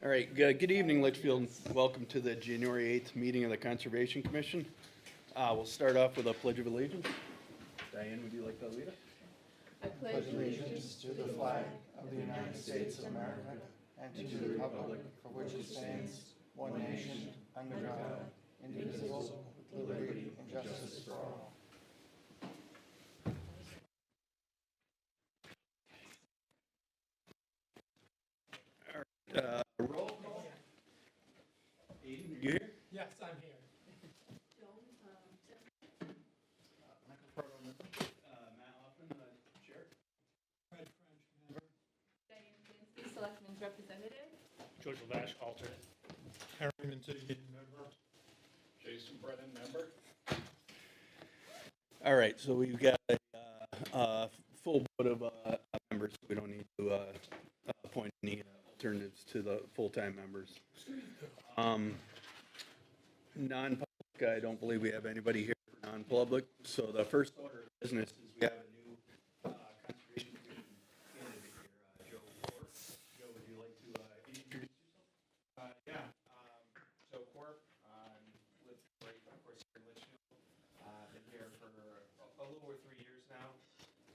All right, good evening, Litchfield. Welcome to the January 8th meeting of the Conservation Commission. We'll start off with a Pledge of Allegiance. Diane, would you like to lead us? I pledge allegiance to the flag of the United States of America and to the republic for which it stands, one nation, under God, indivisible, with liberty and justice for all. Roll call. Aiden, are you here? Yes, I'm here. Matt Hoffman, Chair. Fred French, member. Diane Finsky, Selectmen's Representative. George Lavash, alternate. Harriman City Meeting member. Jason Brennan, member. All right, so we've got a full board of members. We don't need to appoint any alternatives to the full-time members. Non-public, I don't believe we have anybody here for non-public. So the first order of business is we have a new conservation commission candidate here, Joe Corp. Joe, would you like to introduce yourself? Joe Corp. Live right, of course, here in Litchfield. Been here for a little over 3 years now.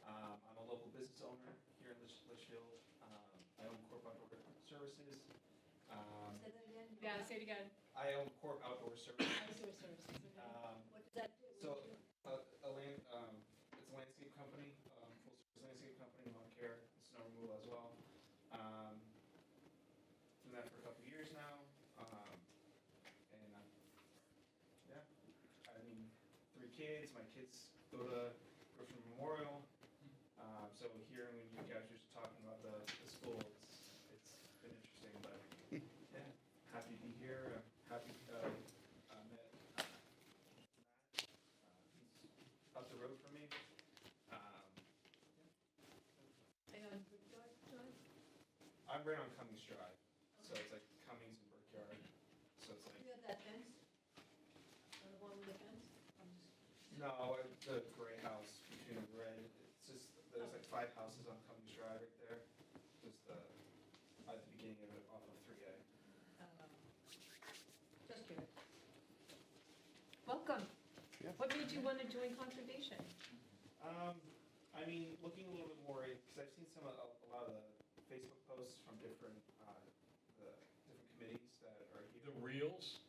I'm a local business owner here in Litchfield. I own Corp Outdoor Services. Say that again? Yeah, say it again. I own Corp Outdoor Services. Outdoor services. What does that do? So, it's a landscape company, full-service landscape company, lawn care, snow removal as well. Doing that for a couple of years now. Yeah, I mean, 3 kids. My kids go to Memorial. So hearing when you guys were talking about the school, it's been interesting, but yeah, happy to be here. Happy met Matt. He's up the road from me. And Brickyard Drive? I'm right on Cummings Drive, so it's like Cummings and Brickyard. So it's like You have that fence? The one with the fence? no, the gray house between the red. It's just there's like 5 houses on Cummings Drive right there. Just at the beginning of it, off of 3A. Just curious. Welcome. Yeah. What made you want to join conservation? I mean, looking a little bit more, because I've seen a lot of the Facebook posts from different the different committees that are here. The reels.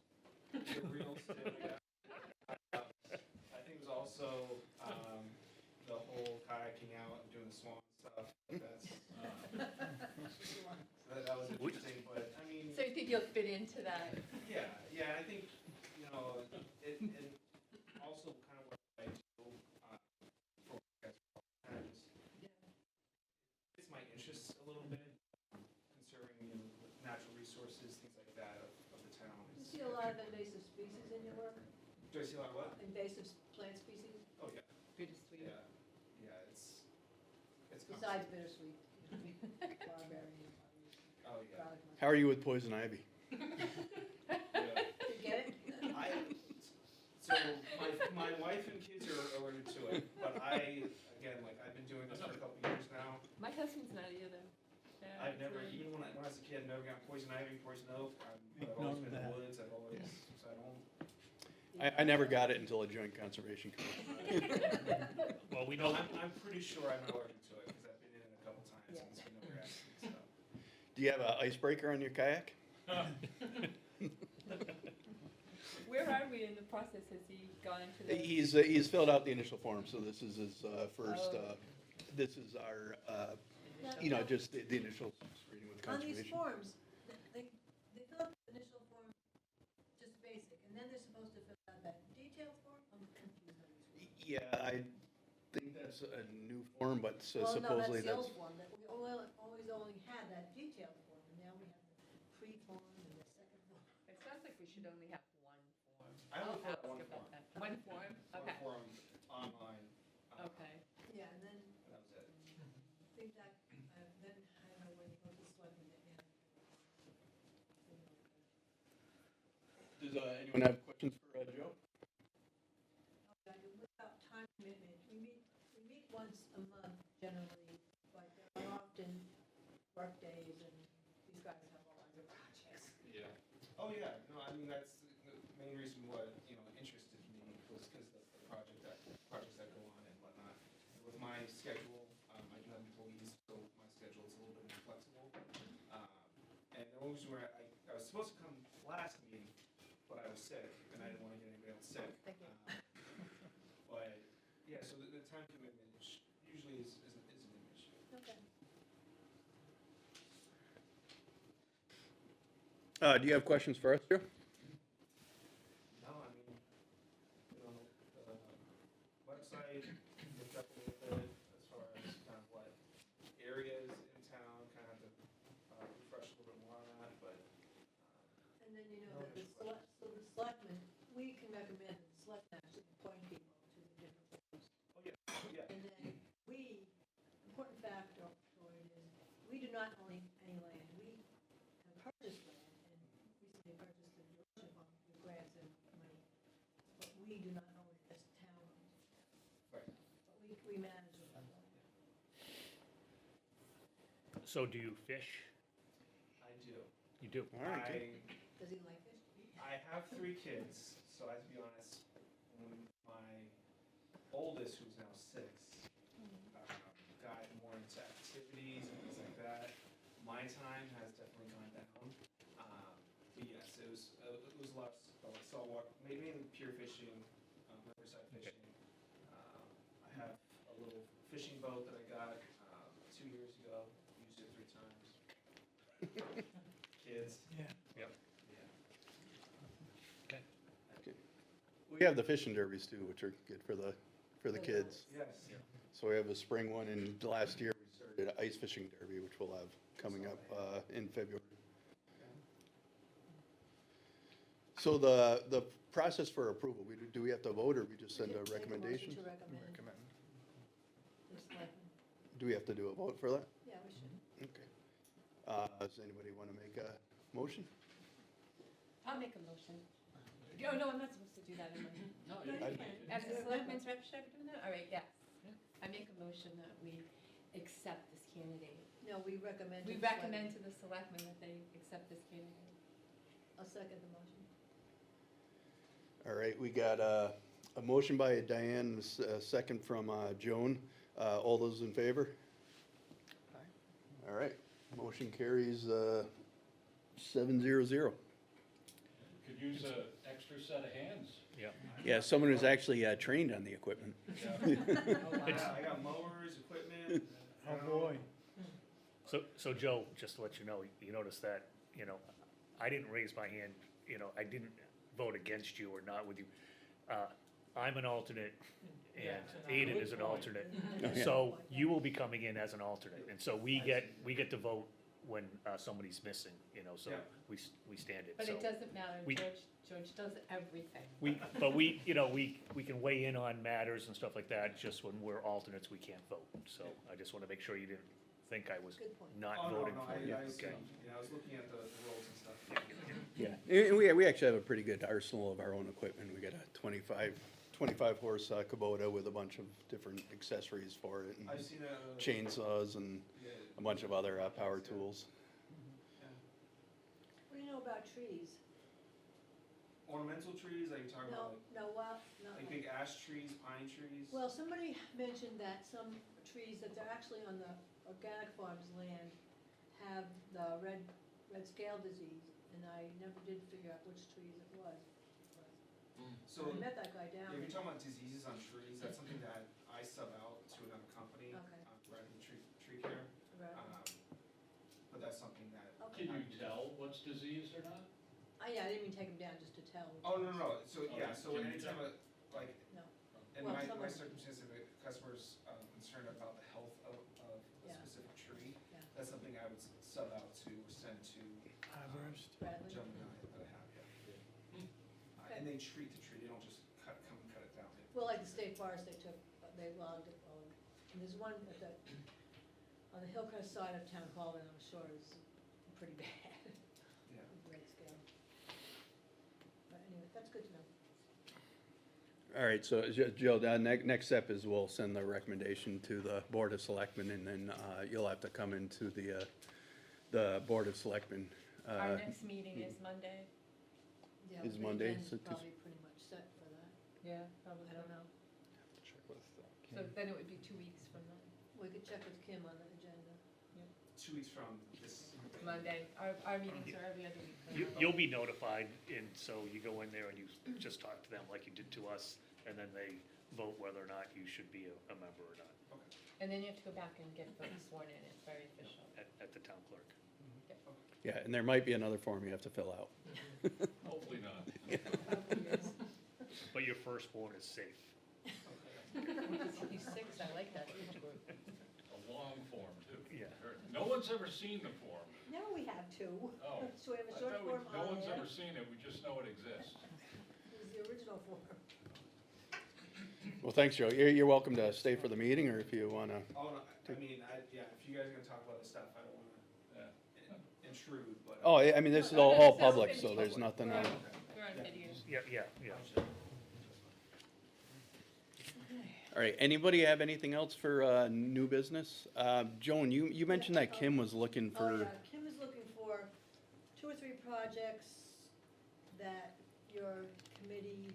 The reels too, yeah. I think there's also the whole kayaking out and doing the swan stuff. That was interesting, but I mean. So you think you'll fit into that? Yeah, I think, it also kind of what I do for guys, kind of just, it's my interests a little bit, concerning, natural resources, things like that of the town. You see a lot of invasive species in your work? Do I see a lot of what? Invasive plant species, Oh, yeah, Bittersweet. yeah, it's besides bittersweet. Barberry. Oh, yeah. garlic musk. How are you with poison ivy? Yeah. You get it? So my wife and kids are allergic to it, but I've been doing this for a couple years now. My husband's not either. Yeah, I've it's never, really- even when I was a kid, I've never gotten poison ivy, poison oak. I've always been in the woods. I've always, so I don't. I never got it until I joined Conservation Commission. Well, we No, know. I'm pretty sure I'm not allergic to it because I've been in it a couple times Yeah. and it's been no reaction. So. Do you have an icebreaker on your kayak? Where are we in the process? Has he gone into the? He's filled out the initial form, so this is his first, Oh. this is our, Now, just the initial screening with On these Conservation. forms, they fill out the initial form, just basic, and then they're supposed to fill out that detailed form? I'm confused on this one. Yeah, I think that's a new form, but Well, no, supposedly that's the that's. old form, that we always only had that detailed form, and now we have the pre-form and the second form. It sounds like we should only have one form. I only I'll filled out one ask about form. that. One form? Okay. One form online. Okay. Yeah, and then And that was it. I think that, then, I don't know, when you go to the selectmen, that you have. Does anyone have questions for Joe? Without time commitment, we meet once a month generally, but there are often work days and these guys have all kinds of projects. Oh, yeah, no, I mean, that's the main reason what, interested me was because of the projects that go on and whatnot. With my schedule, I do have employees, so my schedule is a little bit more flexible. And the only reason where I was supposed to come last meeting, but I was sick, and I didn't want to get anybody else sick. Thank you. But, yeah, so the time commitment usually isn't an issue. Okay. Do you have questions for us, Joe? No, I mean, the website, looked up a little bit as far as kind of what areas in town, kind of have to refresh a little bit more on that, but, And then, that the selectmen, we can recommend that the selectmen actually appoint people to the different boards. oh, yeah. And then important factor for it is, we do not own any land. We have purchased land and recently purchased the Georgia Farm with grants and money. But we do not own it as town owns it. Right. But we manage it. So do you fish? I do. You do? All right, good. Does he like fish? I have 3 kids, so I have to be honest, when my oldest, who's now 6, got more into activities and things like that, my time has definitely gone down. But yes, it was a lot of saltwater, mainly pure fishing, riverside fishing. I have a little fishing boat that I got 2 years ago, used it 3 times. Kids. Yeah. Yep. Yeah. Okay. We have the fishing derbies too, which are good for the kids. Yes. So we have a spring one, and last year we started an ice fishing derby, which we'll have coming up in February. So the process for approval, do we have to vote, or we just send a Make recommendation? motion to recommend the selectmen. Do we have to do a vote for that? Yeah, we should. Okay. Does anybody want to make a motion? I'll make a motion. Oh, no, I'm not supposed to do that, am I? No, As the selectmen's rep, should I be doing that? All right, yes. I make a motion that we accept this candidate. No, we recommend. to We the selectmen. recommend to the selectmen that they accept this candidate. I'll second the motion. All right, we got a motion by Diane, a second from Joan. All those in favor? All right, motion carries 7-0. Could use an extra set of hands. Yeah. Yeah, someone who's actually trained on the equipment. I got mowers, equipment. Oh, boy. So Joe, just to let you know, you notice that, I didn't raise my hand, I didn't vote against you or not with you. I'm an alternate and Aiden is an alternate. yeah. So you will be coming in as an alternate. And so we get to vote when somebody's missing, so Yeah. we stand it. But So it doesn't matter, we- George does everything. we can weigh in on matters and stuff like that, just when we're alternates, we can't vote. So I just want to make sure you didn't think I was Good point. not Oh, no, voting no, for you. I was, Okay. I was looking at the roles and stuff. Yeah, and we actually have a pretty good arsenal of our own equipment. We got a 25 horse Kubota with a bunch of different accessories for it, and I've seen chainsaws and yeah, a bunch of other power tools. yeah. What do you know about trees? Ornamental trees, like you're talking about, like big ash trees, pine trees. Well, somebody mentioned that some trees that they're actually on the organic farms land have the red scale disease, and I never did figure out which trees it was. So, I met that guy if down you're there. talking about diseases on trees, that's something that I sub out to another company, Okay. rather than tree care. Right. But that's something that. Okay. Can you tell what's diseased or not? Yeah, I didn't even take him down just to tell. Oh, no. So, yeah, Okay. so Can you anytime, tell? like, No. in Well, my someone- circumstance, if a customer's concerned about the health of a Yeah. specific tree, Yeah. that's something I would sub out to or send to Bradley? gentlemen that I have, yeah. And they treat the tree, they don't just come and cut it down. Well, like the state forest, they logged it, and there's one on the Hillcrest side of town hall that I'm sure is pretty bad. Yeah. Red scale. But anyway, that's good to know. All right, so Joe, the next step is we'll send the recommendation to the Board of Selectmen, and then you'll have to come into the Board of Selectmen. Our next meeting is Monday. Yeah, is the Monday. agenda's So it's- probably pretty much set for that. Yeah, probably. I don't know. So then it would be 2 weeks from then, We could check with Kim on the agenda. 2 weeks from this. Monday. Our meetings are every other week. from Monday. You'll be notified, and so you go in there and you just talk to them like you did to us, and then they vote whether or not you should be a member or not And then you have to go back and get folks sworn in, it's very official. at the town clerk. Yeah, and there might be another form you have to fill out. Hopefully not. But your firstborn is safe. He's 6, I like that age group. A long form, too. Yeah. No one's ever seen the form. Now we have two. Oh. So we have a I short thought form no on one's there. ever seen it, we just know it exists. It was the original form. Well, thanks, Joe. You're welcome to stay for the meeting, or if you wanna. Oh, no, I mean, yeah, if you guys are gonna talk about this stuff, I don't wanna Yeah. intrude, but. Oh, I mean, this is all public, so there's nothing, We're on Okay. we're on video. Yeah. all right, anybody have anything else for, new business? Joan, you mentioned that Kim was looking Oh, for, yeah, Kim is looking for 2 or 3 projects that your committee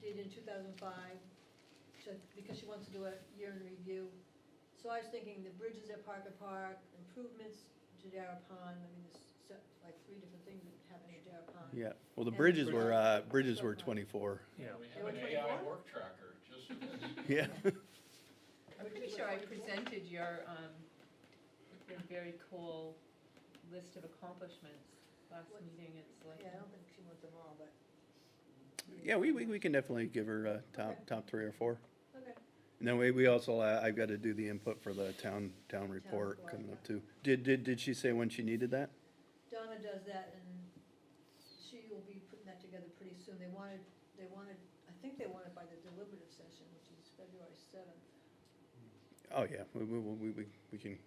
did in 2005, because she wants to do a year in review. So I was thinking the bridges at Parker Park, improvements to Dara Pond, I mean, there's like 3 different things that happen at Dara Pond. yeah, well, the bridges were 24. Yeah. We They have were an AI 24? work tracker just for this. Yeah. I'm pretty sure I presented your very cool list of accomplishments last meeting, it's like. Yeah, I don't think she wants them all, but. Yeah, we can definitely give her, top 3 or 4. Okay. And then we also, I've got to do the input for the town report report, coming up yeah. too. Did she say when she needed that? Donna does that, and she will be putting that together pretty soon. They wanted, I think they wanted by the deliberative session, which is February 7th. Oh, yeah,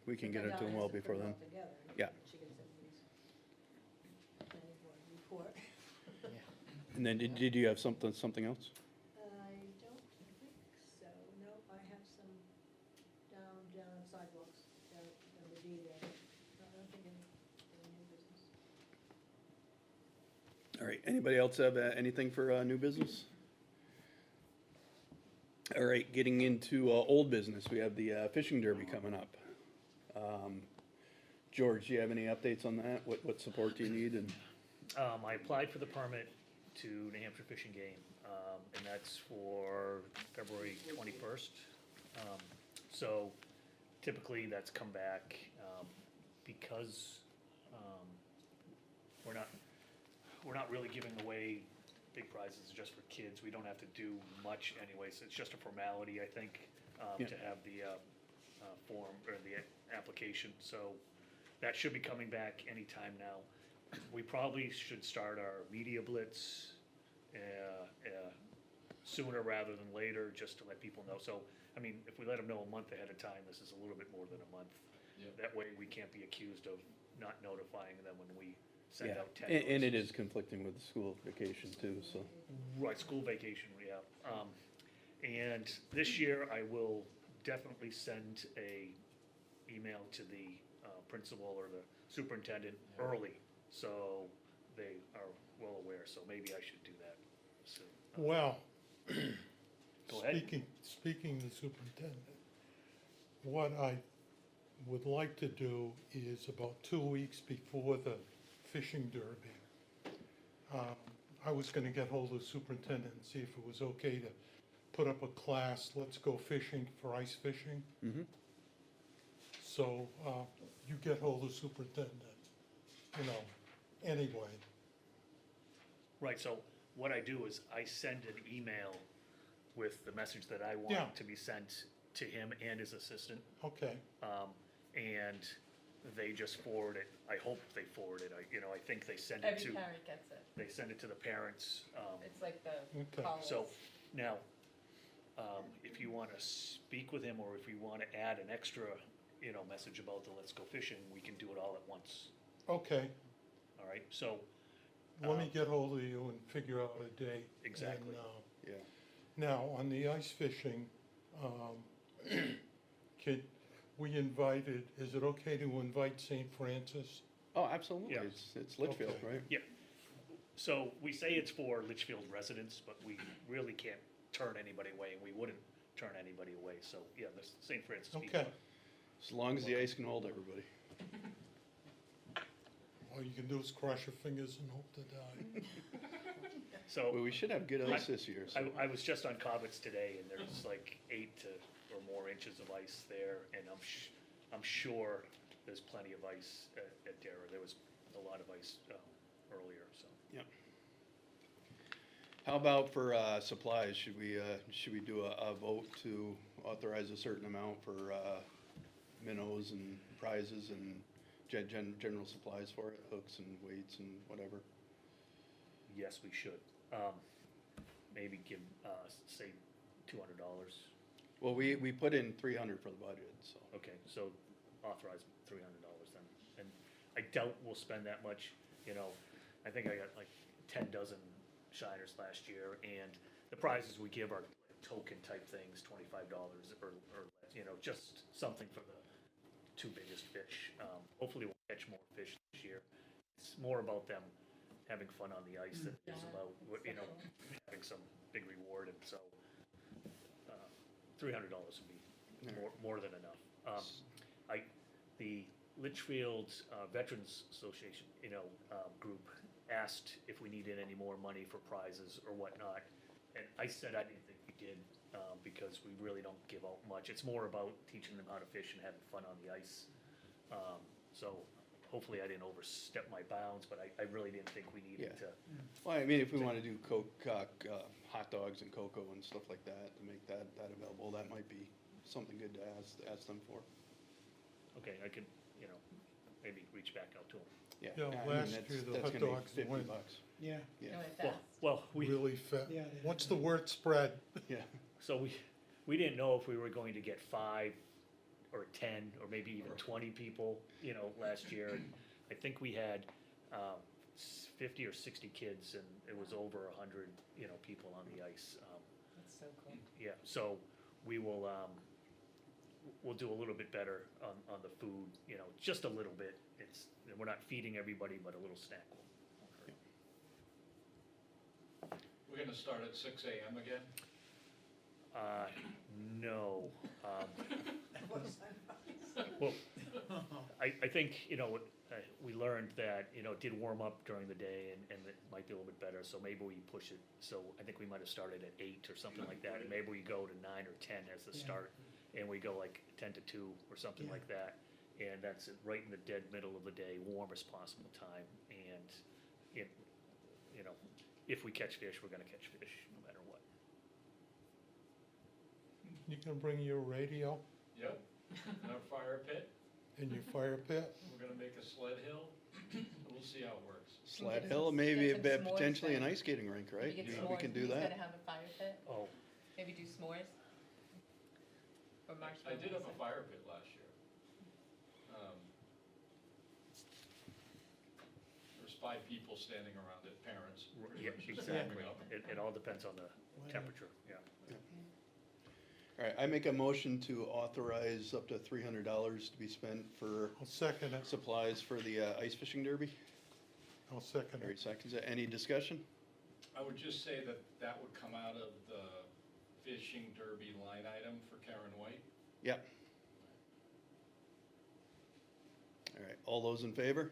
we can get it to them well before then. Yeah. She gets everybody's planning board report. And then did you have something else? I don't think so. No, I have some down sidewalks, down the D there. No, I don't think any new business. All right, anybody else have anything for new business? All right, getting into old business, we have the fishing derby coming up. George, do you have any updates on that? What support do you need? And I applied for the permit to New Hampshire Fishing Game, and that's for February 21st. So typically that's come back, because we're not really giving away big prizes just for kids. We don't have to do much anyways. It's just a formality, I think, Yeah. to have the form or the application. So that should be coming back anytime now. We probably should start our media blitz sooner rather than later, just to let people know. So, I mean, if we let them know a month ahead of time, this is a little bit more than a month. Yep. That way we can't be accused of not notifying them when we send yeah, out text. and it is conflicting with the school vacation too, so. Right, school vacation, yeah. And this year, I will definitely send a email to the principal or the superintendent early, so they are well aware, so maybe I should do that soon. Well, Go ahead. speaking to superintendent, what I would like to do is about 2 weeks before the fishing derby, I was gonna get hold of the superintendent and see if it was okay to put up a class, let's go fishing for ice fishing. Mhm. So, you get hold of the superintendent, anyway. Right, so what I do is I send an email with the message that I Yeah. want to be sent to him and his assistant. Okay, And they just forward it. I hope they forward it. I think they send it Every to, parent gets it. they send it to the parents. It's like the Okay. calls. So now, if you want to speak with him or if you want to add an extra, message about the let's go fishing, we can do it all at once. okay. All right, so, Let me get hold of you and figure out a date. Exactly. And, Yeah. now, on the ice fishing, we invited, is it okay to invite St. Francis? Oh, absolutely, Yeah. it's Litchfield, Okay. right? yeah. So we say it's for Litchfield residents, but we really can't turn anybody away, and we wouldn't turn anybody away, so, yeah, the St. Francis people. Okay. As long as the ice can hold everybody. All you can do is cross your fingers and hope to die. So. Well, we should have good ice this year, so. I was just on Cobbetts today, and there's like 8 or more inches of ice there, and I'm sure there's plenty of ice at Dara. There was a lot of ice earlier, so. Yep. How about for supplies? Should we do a vote to authorize a certain amount for minnows and prizes and general supplies for it, hooks and weights and whatever? Yes, we should. Maybe give, say, $200. Well, we put in 300 for the budget, so. Okay, so authorize $300 then. And I doubt we'll spend that much, you know. I think I got like 10 dozen shiners last year, and the prizes we give are token type things, $25 or you know, just something for the 2 biggest fish. Hopefully we'll catch more fish this year. It's more about them having fun on the ice than it is about, you know, having some big reward, and so $300 would be more than enough. The Litchfield Veterans Association, you know, group asked if we needed any more money for prizes or whatnot, and I said I didn't think we did, because we really don't give out much. It's more about teaching them how to fish and having fun on the ice. So hopefully I didn't overstep my bounds, but I really didn't think we needed to. Well, I mean, if we want to do hot dogs and cocoa and stuff like that, to make that available, that might be something good to ask them for. Okay, I could, you know, maybe reach back out to them. Yeah. Yeah, I mean, last that's- year the that's hot gonna be dogs $50. went Yeah. Yeah, No, it's Well, fast. well, we, really fast. Yeah, Once the word spread, yeah. so we didn't know if we were going to get 5 or 10 or maybe even 20 people, you know, last year. And I think we had 50 or 60 kids, and it was over 100, you know, people on the ice. That's so cool. Yeah, so we will, we'll do a little bit better on the food, you know, just a little bit. We're not feeding everybody, but a little snack will occur. We're gonna start at 6 AM again? No. Well, I think, you know, we learned that, you know, it did warm up during the day, and it might be a little bit better, so maybe we push it. So I think we might have started at 8 or something like that, and maybe we go to 9 or 10 as the start, and we go like 10 to 2 or something like that. And that's it, right in the dead middle of the day, warmest possible time. And you know, if we catch fish, we're gonna catch fish no matter what. you can bring your radio Yep. Our fire pit, and your fire pit. we're gonna make a sled hill, and we'll see how it works. Sled Get Hill, some- maybe get some s'mores potentially an then. ice skating rink, right? Maybe get We can s'mores. do He's that. gonna have a fire pit. Oh, Maybe do s'mores. Or I marshmallows. did have a fire pit last year. There's 5 people standing around it, parents. pretty yeah, much just exactly. warming up. It all depends on the temperature, yeah. All right, I make a motion to authorize up to $300 to be spent for I'll second it. supplies for the ice fishing derby. I'll second Larry it. seconds it. Any discussion? I would just say that that would come out of the fishing derby line item for Karen White. Yep. All right, all those in favor?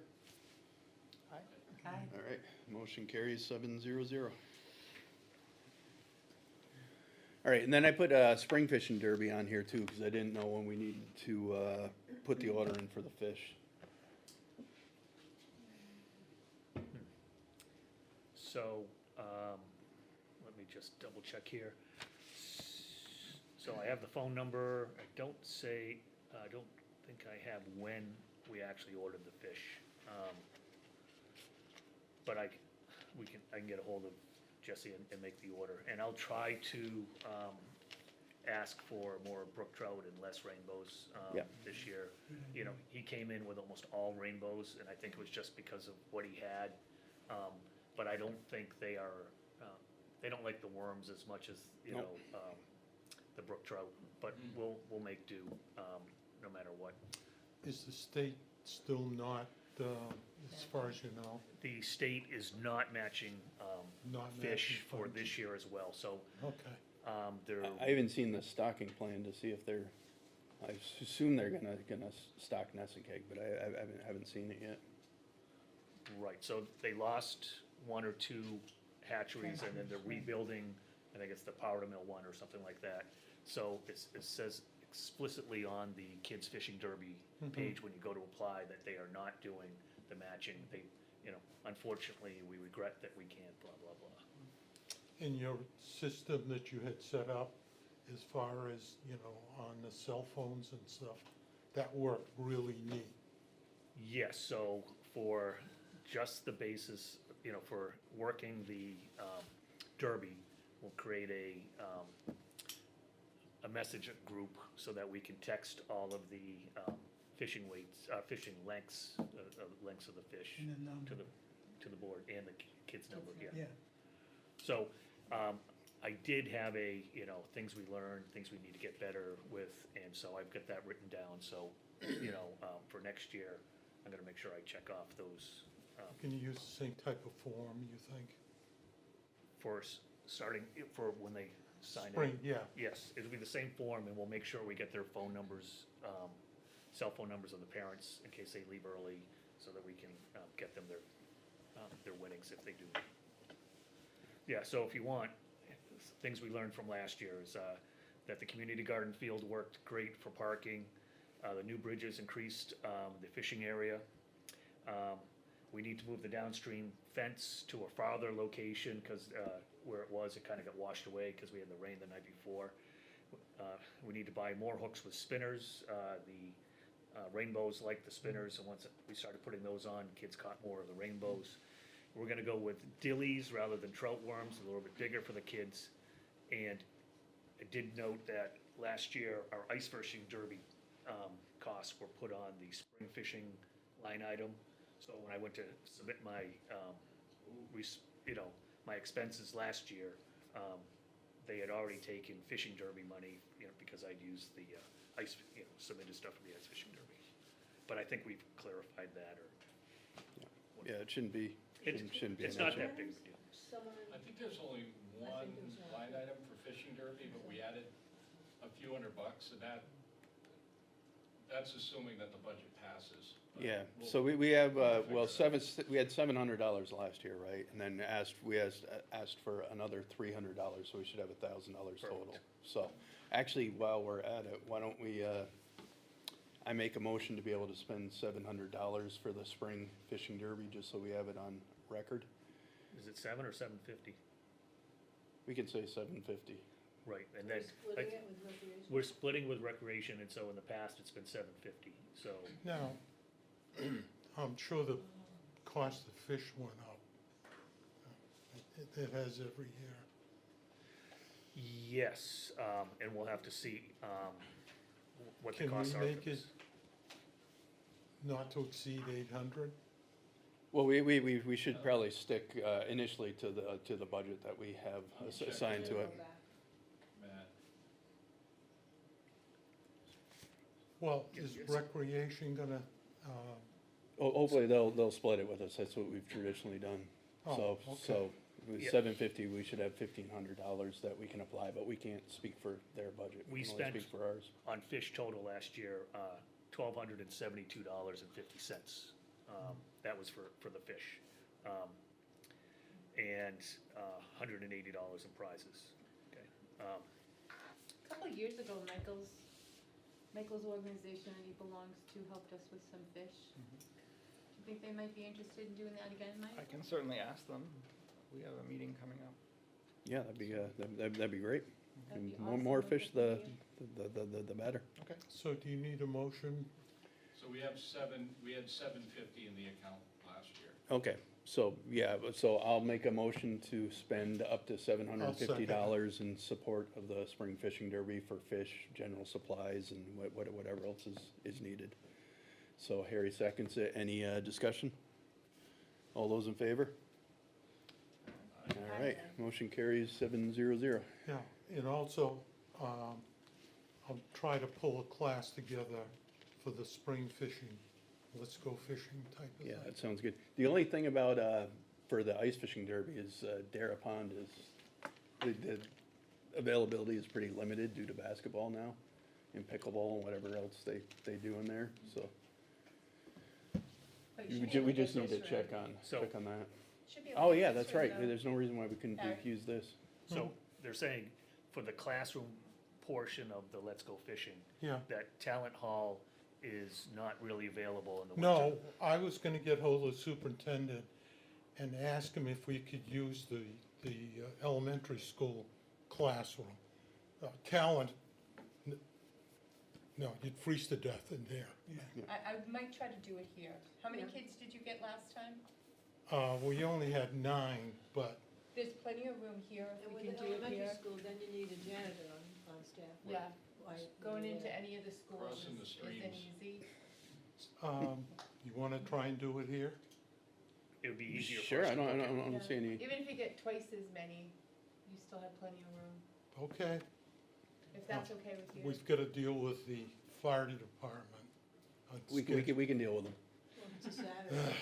Aye. All right, motion carries 7-0. All right, and then I put spring fishing derby on here too, because I didn't know when we needed to put the order in for the fish. So, let me just double check here. So I have the phone number. I don't think I have when we actually ordered the fish. But I can get a hold of Jesse and make the order. And I'll try to ask for more brook trout and less rainbows Yep. this year. You know, he came in with almost all rainbows, and I think it was just because of what he had. But I don't think they don't like the worms as much as, you Nope. know, the brook trout. But we'll make do, no matter what. Is the state still not as far as you know? The state is not matching, Not fish matching for funds. this year as well, so, Okay. they're, I haven't seen the stocking plan to see if they're, I assume they're gonna stock Nessicag, but I haven't seen it yet. right, so they lost one or two hatcheries and then they're rebuilding, I think it's the Powder Mill one or something like that. So it says explicitly on the Kids Fishing Derby page when you go to apply that they are not doing the matching. They, you know, unfortunately, we regret that we can't, blah, blah, blah. In your system that you had set up, as far as, you know, on the cell phones and stuff, that worked really neat. Yes, so for just the basis, you know, for working the derby, we'll create a message group so that we can text all of the fishing weights, fishing lengths, lengths of the fish to the board and the kids' number, yeah. Yeah. So, I did have you know, things we learned, things we need to get better with, and so I've got that written down, so, you know, for next year, I'm gonna make sure I check off those, Can you use the same type of form, you think? for starting, for when they sign in. Spring, yeah. Yes, it'll be the same form, and we'll make sure we get their phone numbers, cell phone numbers of the parents in case they leave early, so that we can, get them their winnings if they do. Yeah, so if you want, things we learned from last year is, that the community garden field worked great for parking. The new bridges increased, the fishing area. We need to move the downstream fence to a farther location, cause, where it was, it kinda got washed away, cause we had the rain the night before. We need to buy more hooks with spinners, the rainbows like the spinners, and once we started putting those on, kids caught more of the rainbows. We're gonna go with dillies rather than trout worms, a little bit bigger for the kids. And I did note that last year, our ice fishing derby, costs were put on the spring fishing line item. So when I went to submit my, you know, my expenses last year, they had already taken fishing derby money, you know, because I'd used the, ice, you know, submitted stuff for the ice fishing derby. But I think we've clarified that, or. Yeah, it shouldn't be, shouldn't be an It's not issue. that big of a deal. Someone, I think there's only one line item for fishing derby, but we added a few $100, and that's assuming that the budget passes. But Yeah, we'll- so we have, we'll fix it. we had $700 last year, right? And then we asked for another $300, so we should have $1,000 total. Perfect. So, actually, while we're at it, why don't we, I make a motion to be able to spend $700 for the spring fishing derby, just so we have it on record. Is it 7 or 750? We can say 750. Right, and we're then, splitting it with recreation. we're splitting with recreation, and so in the past, it's been 750, so. Now, I'm sure the cost of fish went up. It has every year. Yes, and we'll have to see, what the Can we costs are for make this. it not to exceed 800? Well, we should probably stick initially to the budget that we have assigned to it. Matt, Well, is recreation gonna, Hopefully, they'll split it with us, that's what we've traditionally done. Oh, So, okay. with Yeah. $750, we should have $1,500 that we can apply, but we can't speak for their budget. We can only spent- speak for ours. On fish total last year, $1,272.50. That was for the fish. And $180 in prizes, okay? A couple of years ago, Michael's organization that he belongs to helped us with some fish. Do you think they might be interested in doing that again, Mike? I can certainly ask them. We have a meeting coming up. Yeah, that'd be great. That'd be And awesome. more Good fish, for you. the better. so do you need a motion? So we had 750 in the account last year. Okay, so, yeah, so I'll make a motion to spend up to $750 in support of the spring fishing derby for fish, general supplies, and whatever else is needed. So Harry seconds it. Any discussion? All those in favor? All right, motion carries 700. Yeah, and also, I'll try to pull a class together for the spring fishing let's go fishing type of Yeah, thing. that sounds good. The only thing about, for the ice fishing derby is, Dara Pond is, the availability is pretty limited due to basketball now, and pickleball and whatever else they do in there, so. But you should be able We to get just need to this check room. on, So- check on that. Should be able Oh, to yeah, get this that's room, right. though. There's no reason why we couldn't Alright. use this. So they're saying for the classroom portion of the Let's Go Fishing, Yeah. that Talent Hall is not really available in the winter. No, I was gonna get hold of the superintendent and ask him if we could use the elementary school classroom. Talent, no, you'd freeze to death in there. I might try to do it here. How many kids did you get last time? We only had 9, but, There's plenty of room here if And we with can the do it elementary here. school, then you need a janitor on staff. Yeah, Why- going why, into uh, any of the schools Crossing the isn't streams. easy. you wanna try and do it here? It would be easier for Sure, us I to look at. don't Yeah. see any, Even if you get twice as many, you still have plenty of room, Okay, if that's okay with you. we've gotta deal with the fire department. on we can deal with them. Well, if it's a Saturday.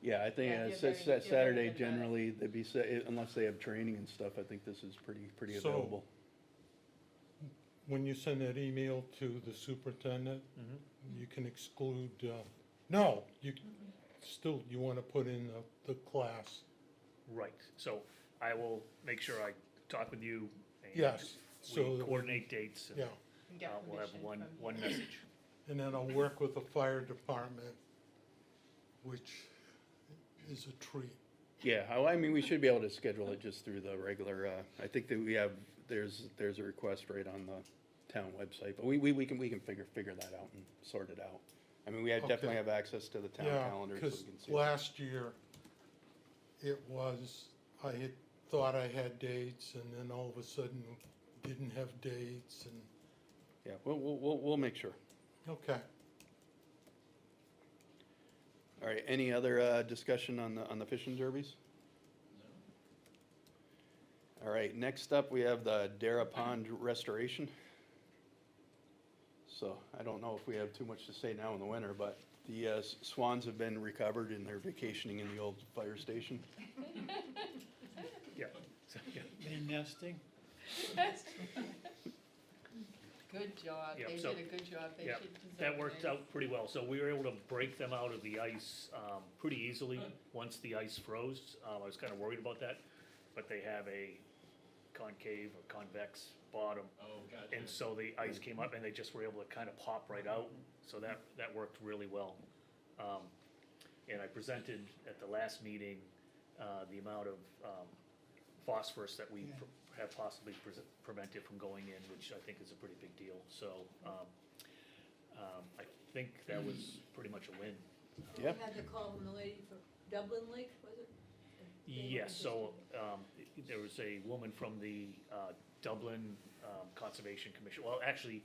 Yeah, I think Yeah, it's you're very Saturday good about it. generally, they'd be, unless they have training and stuff, I think this is pretty So- available. When you send that email to the superintendent, Mhm. you can exclude, no, you, still, you wanna put in the class. Right, so I will make sure I talk with you and Yes, so we that we- coordinate dates and Yeah, And get we'll have permission one, from one you. message. and then I'll work with the fire department, which is a treat. Yeah, I mean, we should be able to schedule it just through the regular, I think that we have, there's a request right on the town website, but we can figure that out and sort it out. I mean, we definitely Okay. have access to the town Yeah, calendar, so because we can see. last year, it was, I had thought I had dates, and then all of a sudden, didn't have dates, and, Yeah, we'll make sure. okay. All right, any other discussion on the fishing derbies? All right, next up, we have the Dara Pond restoration. So I don't know if we have too much to say now in the winter, but the swans have been recovered and they're vacationing in the old fire station. Yeah. So, yeah. They nesting? Good job, Yeah, they so- did a good job, they Yeah, should deserve that worked it. out pretty well. So we were able to break them out of the ice pretty easily once the ice froze. I was kind of worried about that, but they have a concave or convex bottom. Oh, gotcha. And so the ice came up and they just were able to kind of pop right out. So that worked really well. And I presented at the last meeting the amount of phosphorus that we have possibly prevented from going in, which I think is a pretty big deal. So I think that was pretty much a win. Yeah. We had the call from the lady from Dublin Lake, was it? They were Yes, so interested. there was a woman from the Dublin Conservation Commission. Well, actually,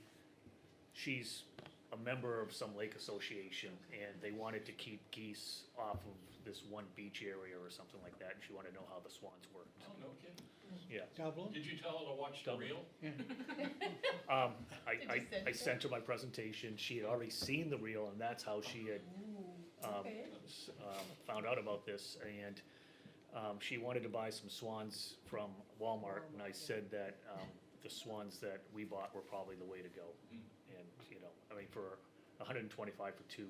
she's a member of some lake association, and they wanted to keep geese off of this one beach area or something like that, and she wanted to know how the swans worked. Oh, no kidding. Yeah. Dublin? Did you tell her to watch the Dublin. reel? I you send I her? sent her my presentation. She had already seen the reel, and that's how she had Okay. found out about this. And she wanted to buy some swans from Walmart, and I said that the swans that we bought were probably the way to go. And, you know, I mean, for 125 for two,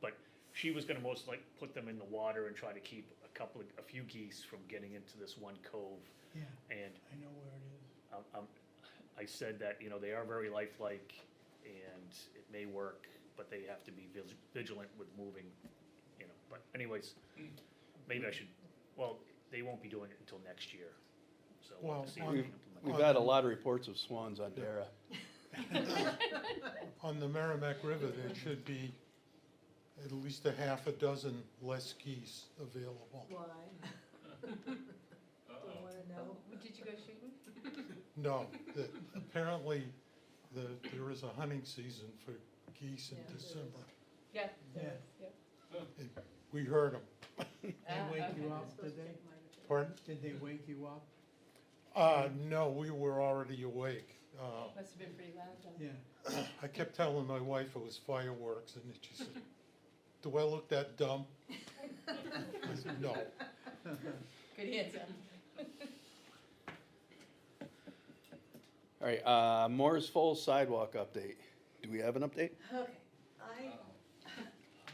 but she was gonna most like put them in the water and try to keep a few geese from getting into this one cove. Yeah, And I know where it is. I said that, you know, they are very lifelike and it may work, but they have to be vigilant with moving, you know, but anyways, maybe I should, well, they won't be doing it until next year, so we'll have to see if we can implement We've had a lot of reports of swans on Dara. On the Merrimack River, there should be at least a half a dozen less geese available. Why? Don't Uh-oh. wanna know. Did you go shooting? No, apparently, there is a hunting season for geese in Yeah, there is. December. Yeah, there Yeah. is, yeah. We heard them. They Ah, wake okay. you I'm up, supposed did to they? take mine to- Pardon? Did they wake you up? No, we were already awake. Must have been pretty loud though. Yeah. I kept telling my wife it was fireworks, and she said, "Do I look that dumb?" I said, "No." Good answer. All right, Moore's Full sidewalk update. Do we have an update? Okay,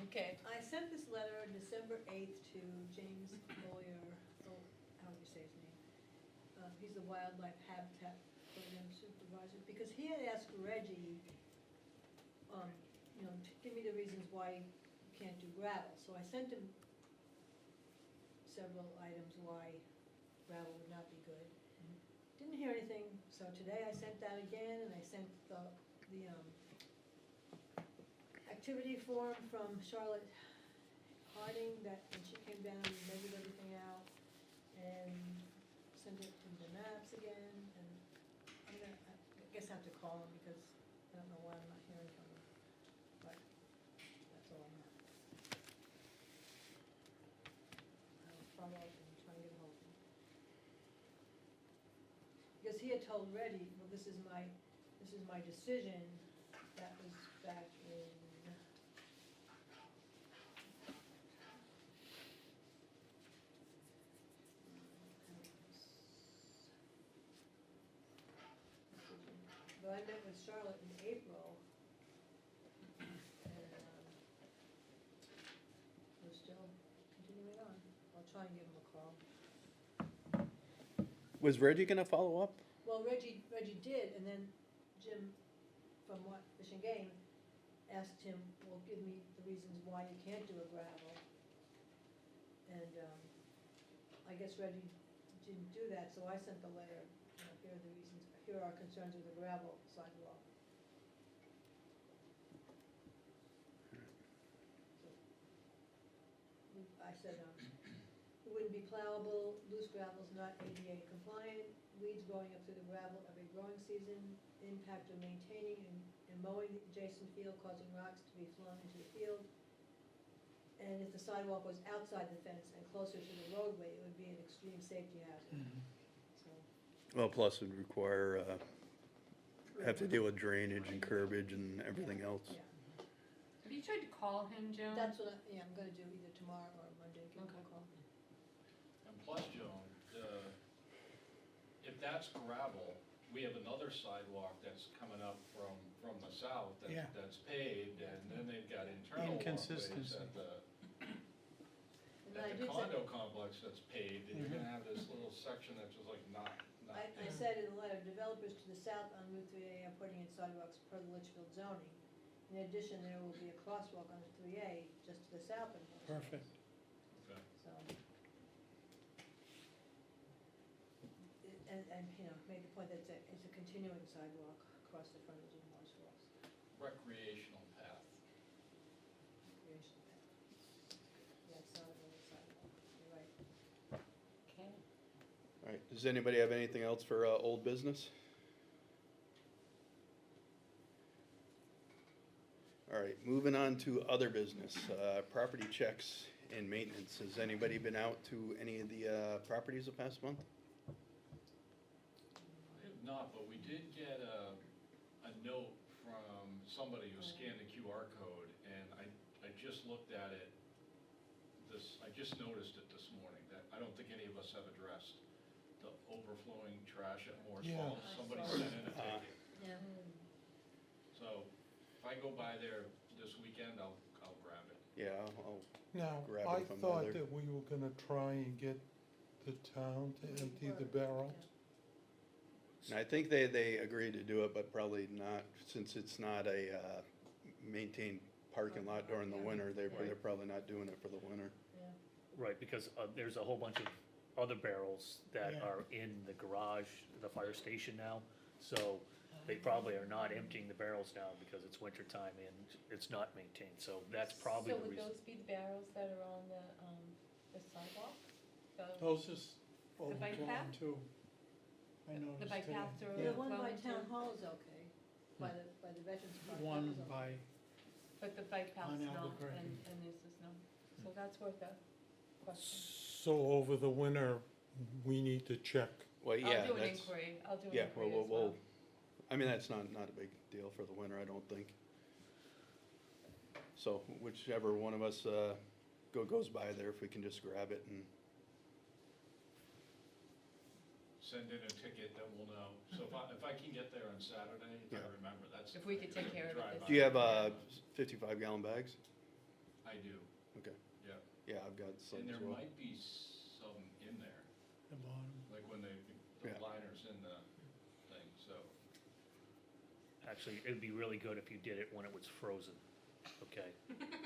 Okay. I sent this letter on December 8th to James Boyer, how do you say his name? He's the Wildlife Habitat Program Supervisor, because he had asked Reggie, to give me the reasons why you can't do gravel. So I sent him several items why gravel would not be good. Didn't hear anything, so today I sent that again, and I sent the activity form from Charlotte Harding, that when she came down and measured everything out, and sent it to the maps again, and I guess I have to call him, because I don't know why I'm not hearing from him, but that's all I'm at. I'll follow up and try and get ahold of him. Because he had told Reddy, well, this is my decision, that was back in, but I met with Charlotte in April, and we're still continuing on. I'll try and give him a call. Was Reggie gonna follow up? Well, Reggie did, and then Jim from Fish and Game asked him, well, give me the reasons why you can't do a gravel. And I guess Reggie didn't do that, so I sent the letter, here are the reasons, here are our concerns with the gravel sidewalk. So, I said, it wouldn't be plowable, loose gravel is not ADA compliant, weeds growing up through the gravel every growing season, impact of maintaining and mowing the adjacent field causing rocks to be flung into the field. And if the sidewalk was outside the fence and closer to the roadway, it would be an extreme safety hazard. So, Well, plus it'd require, have to deal with drainage and curbage and everything else. yeah, Have you tried to call him, Joan? that's what I'm gonna do either tomorrow or Monday, give him a call. And plus, Joan, if that's gravel, we have another sidewalk that's coming up from the south Yeah. that's paved, and then they've got internal walkways Inconsistency. And I at did the say, condo complex that's paved, and you're gonna have this little section that's just like not I there. said in the letter, developers to the south on Route 3A are putting in sidewalks per the Litchfield zoning. In addition, there will be a crosswalk on 3A just to the south of Morris. Perfect. Okay. So. And, made the point that it's a continuing sidewalk across the frontage of Morris Falls. Recreational path. Recreation path. Yeah, it's not a really sidewalk, you're right. Okay. All right, does anybody have anything else for, old business? All right, moving on to other business, property checks and maintenance. Has anybody been out to any of the, properties the past month? I have not, but we did get a note from somebody who scanned the QR code, and I just looked at it, I just noticed it this morning, that I don't think any of us have addressed the overflowing trash at Morris Yeah. Falls. Somebody sent in a ticket. Yeah. So if I go by there this weekend, I'll grab it. Yeah, I'll Now, Grab it I if I'm thought there. that we were gonna try and get the town to empty the barrels. And I think they agreed to do it, but probably not, since it's not a, maintained parking lot during the winter, they're probably not doing it for the winter. Yeah. Right, because there's a whole bunch of other barrels that Yeah. are in the garage, the fire station now. So they probably are not emptying the barrels now because it's winter time and it's not maintained. So that's probably So the would reason. those be the barrels that are on the sidewalk? Those is bike overflowing path? too. I noticed The bike today. paths are Yeah. The one by overflowing Town too? Hall is okay, by the Veterans Park. that One is okay. by, But the bike path's On not, Albuquerque. and this is no. So that's worth a question. So over the winter, we need to check Well, yeah, I'll do an that's, inquiry, I'll do an yeah, inquiry well, as well. I mean, that's not a big deal for the winter, I don't think. So whichever one of us, goes by there, if we can just grab it and, Send in a ticket, then we'll know. So if I can get there on Saturday, if I Yeah. remember, that's. If we could take care of it drive this by. do you have, 55-gallon bags? I do, Okay, yeah. yeah, I've got some And as there well. might be some in there, The bottom. like when the Yeah. liner's in the thing, so. Actually, it'd be really good if you did it when it was frozen, okay?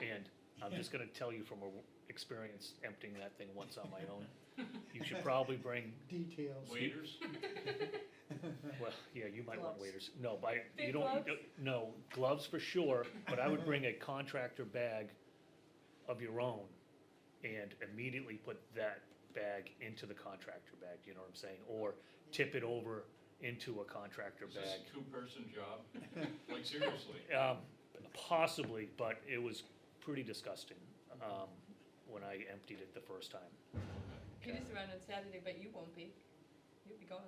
And I'm just gonna tell you from a experience emptying that thing once on my own, you should probably bring, Details. Waiters? well, yeah, you might want Gloves. waiters. No, you Big don't, gloves? no, gloves for sure, but I would bring a contractor bag of your own and immediately put that bag into the contractor bag, you know what I'm saying? Or tip it over into a contractor Is this bag. a two-person job? Like, seriously? Possibly, but it was pretty disgusting, when I emptied it the first time. Peter's around on Saturday, but you won't be. You'll be gone.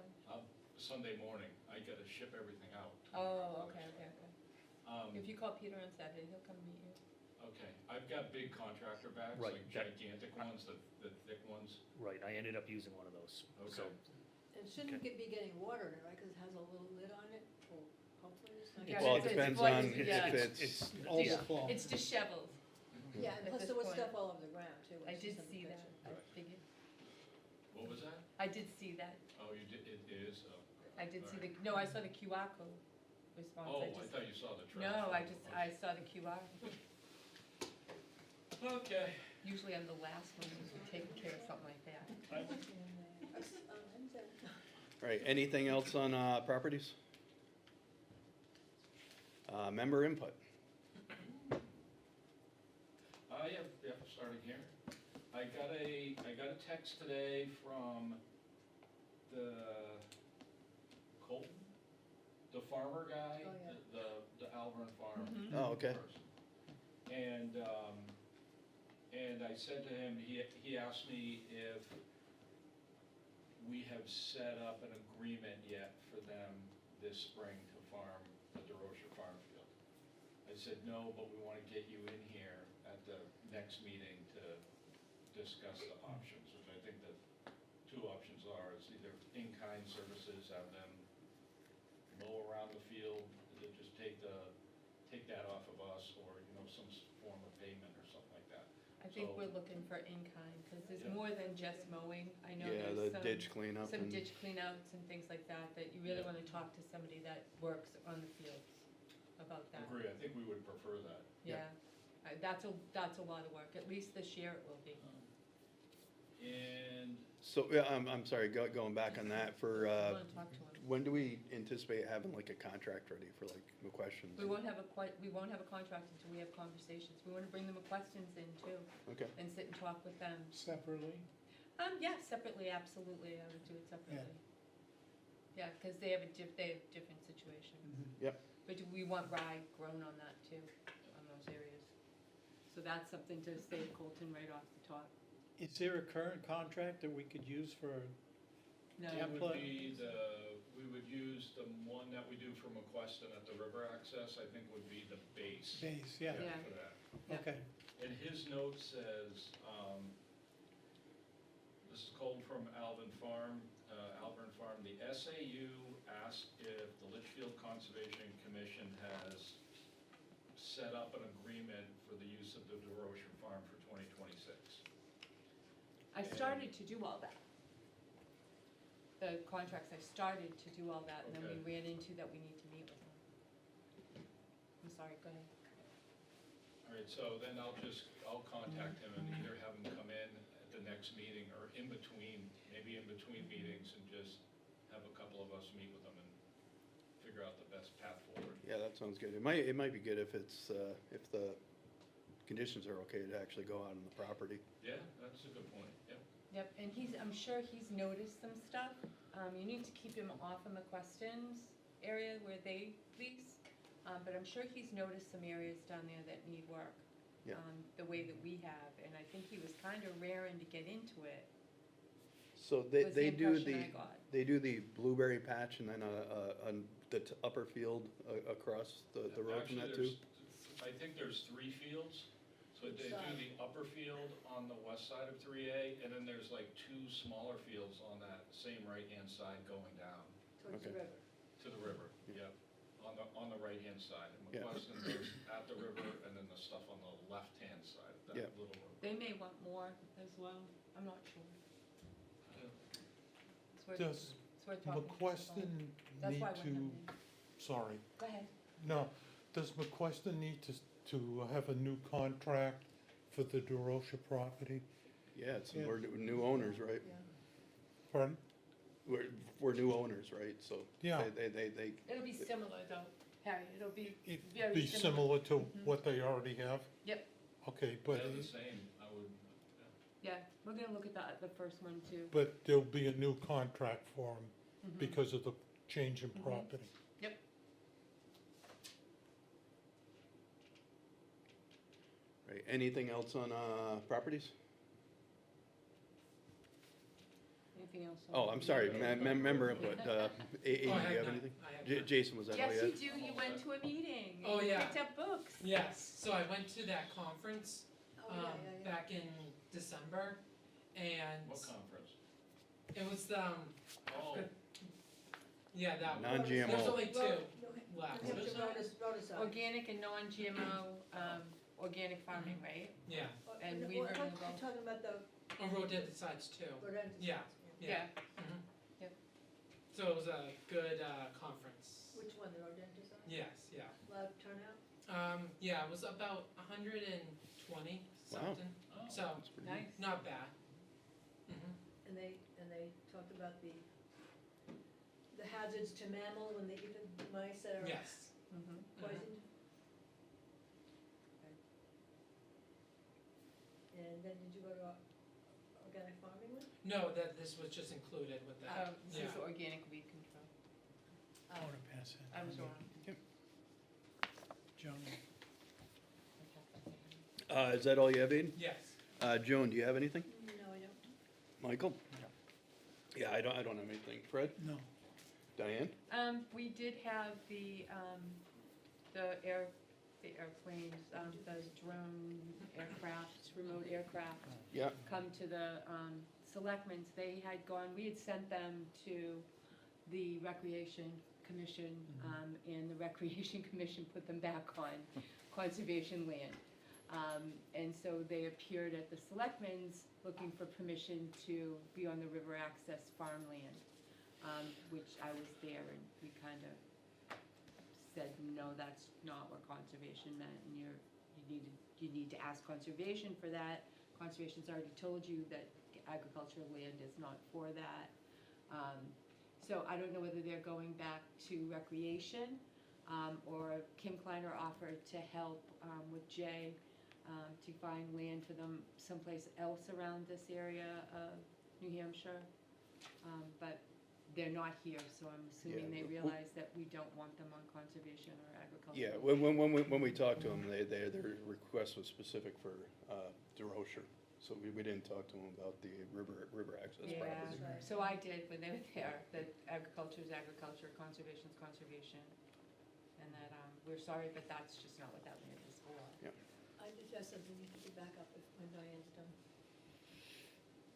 Sunday morning, I gotta ship everything out. Oh, okay. Um, If you call Peter on Saturday, he'll come meet you. Okay, I've got big contractor bags, Right, like that- gigantic ones, the thick ones. Right, I ended up using one of those, so, Okay. And shouldn't be getting water in it, right, because it has a little lid on it, or hopefully it's not. Yeah, Well, it it's depends like- on yeah, if it's, it's, Overflow. It's disheveled. Yeah, and At plus this there was point. stuff all over the ground too. I it's did just in the see that, picture. I figured. What was that? I did see that. Oh, you did, it is, I did see the, no, I saw the QR code response. oh, I just- thought you saw the trash. No, I saw the QR. Okay. Usually I'm the last one who's taking care of something like that. all right, anything else on, properties? Member input. Yeah, starting here. I got a text today from the Colton, the farmer guy, Oh, yeah. the Alvern Farm. Oh, okay. person. And I said to him, he asked me if we have set up an agreement yet for them this spring to farm the DeRocher farm field. I said, no, but we want to get you in here at the next meeting to discuss the options, which I think the two options are, is either in-kind services, have them mow around the field, just take that off of us, or, some form of payment or something like that. I think So- we're looking for in-kind, because there's Yeah. more than just mowing. I know Yeah, there's the ditch cleanup some and, ditch cleanouts and things like that, that you really Yeah. want to talk to somebody that works on the fields about that. Agree, I think we would prefer that. Yeah, that's a lot of work, at least this year it will be. And so, yeah, I'm sorry, going back on that for, I want to talk to them. when do we anticipate having like a contract ready for like the questions? We won't have a contract until we have conversations. We want to bring them questions in too, Okay, and sit and talk with them. Separately. Yeah, separately, absolutely, I would do it separately. Yeah, because they have different situations. Yep. But we want rye grown on that too, on those areas. So that's something to save Colton right off the top. Is there a current contract that we could use for, No, it would Template. be we would use the one that we do for McQuestion at the river access, I think would be the base. base, yeah, Yeah. For that. Yeah. okay. And his note says, this is Colton from Alvern Farm, the SAU asked if the Litchfield Conservation Commission has set up an agreement for the use of the DeRocher Farm for 2026. I started to do all that. The contracts, I started to do all that, and then we ran into that we need to meet with them. I'm sorry, go ahead. All right, so then I'll contact him and either have him come in at the next meeting or maybe in between meetings, and just have a couple of us meet with him and figure out the best path forward. yeah, that sounds good. It might be good if it's, if the conditions are okay to actually go out on the property. Yeah, that's a good point, yep. Yep, and I'm sure he's noticed some stuff. You need to keep him off of McQuestion's area where they lease, but I'm sure he's noticed some areas down there that need work. Yeah. The way that we have, and I think he was kind of raring to get into it. So was the they do impression the, I got. they do the blueberry patch and then the upper field across the road from that too? I think there's 3 fields. So Which they do side? the upper field on the west side of 3A, and then there's like 2 smaller fields on that same right-hand side going down Towards the Okay. river. to the river, yep, on the right-hand side. And Yeah. McQuestion goes at the river, and then the stuff on the left-hand side of Yeah. that little road. They may want more as well, I'm not sure. It's worth- Does it's worth talking to them about. McQuestion That's need why I went to, down sorry, there. Go ahead. no, does McQuestion need to have a new contract for the DeRocha property? Yeah, it's, Yeah. we're new owners, right? Yeah. Pardon? We're new owners, right? So Yeah. they, It'll be similar though, Harry, it'll be It'd very be similar. similar to Mhm. what they already have? Yep, Okay, but, They're the same, I would, yeah, we're gonna look at the first one too. but there'll be a new contract for them Mhm. because of the change in Mhm. property. Yep. right, anything else on, properties? Anything else? Oh, I'm sorry, member input, Amy, do you Oh, I have none. anything? I have none. Jason, was that all you Yes, had? you do, you went to a meeting. Oh, You yeah. picked up books. Yes, so I went to that conference, Oh, yeah, yeah, yeah. back in December, and what conference? it was, Oh, Good. yeah, that one. Non-GMO. There's only Road- 2 no, left. Hampshire What is that? roticide. Organic and non-GMO, organic farming, right? Yeah, And we What- were what- gonna go- You're talking about the on rodenticides too. rodenticides. Yeah. Yeah. Mhm. Yep. So it was a good, conference. Which one, the rodenticides? Yes, yeah. Loud turnout? Yeah, it was about 120 Wow. something, oh. so, That's pretty good. Nice. not bad. Mhm. And they talked about the hazards to mammal when they eat the mice that are Yes. Mhm. poisoned. And then did you go to organic farming one? No, this was just included with that. This Yeah. is organic weed control. I want to pass it. I was wrong. Joan, Is that all you have, Aiden? Yes. Joan, do you have anything? No, I don't. Michael? Yeah, I don't have anything. Fred? no, Diane? We did have the airplanes, the drone aircraft, remote aircraft Yeah. come to the, selectmen's. They had gone, we had sent them to the Recreation Commission, and the Recreation Commission put them back on conservation land. And so they appeared at the selectmen's looking for permission to be on the river access farmland, which I was there and we kind of said, no, that's not what conservation meant, and you need to ask conservation for that. Conservation's already told you that agricultural land is not for that. So I don't know whether they're going back to recreation, or Kim Kleiner offered to help, with Jay, to find land for them someplace else around this area of New Hampshire. But they're not here, so I'm assuming they Yeah, realize that we don't want them on conservation or agriculture. Yeah, when we talked to them, their request was specific for, DeRocher. So we didn't talk to them about the river access Yeah, property. Right. so I did when they were there, that agriculture is agriculture, conservation is conservation. And that, we're sorry, but that's just not what that land is for. I just have something you should back up if, when Diane's done.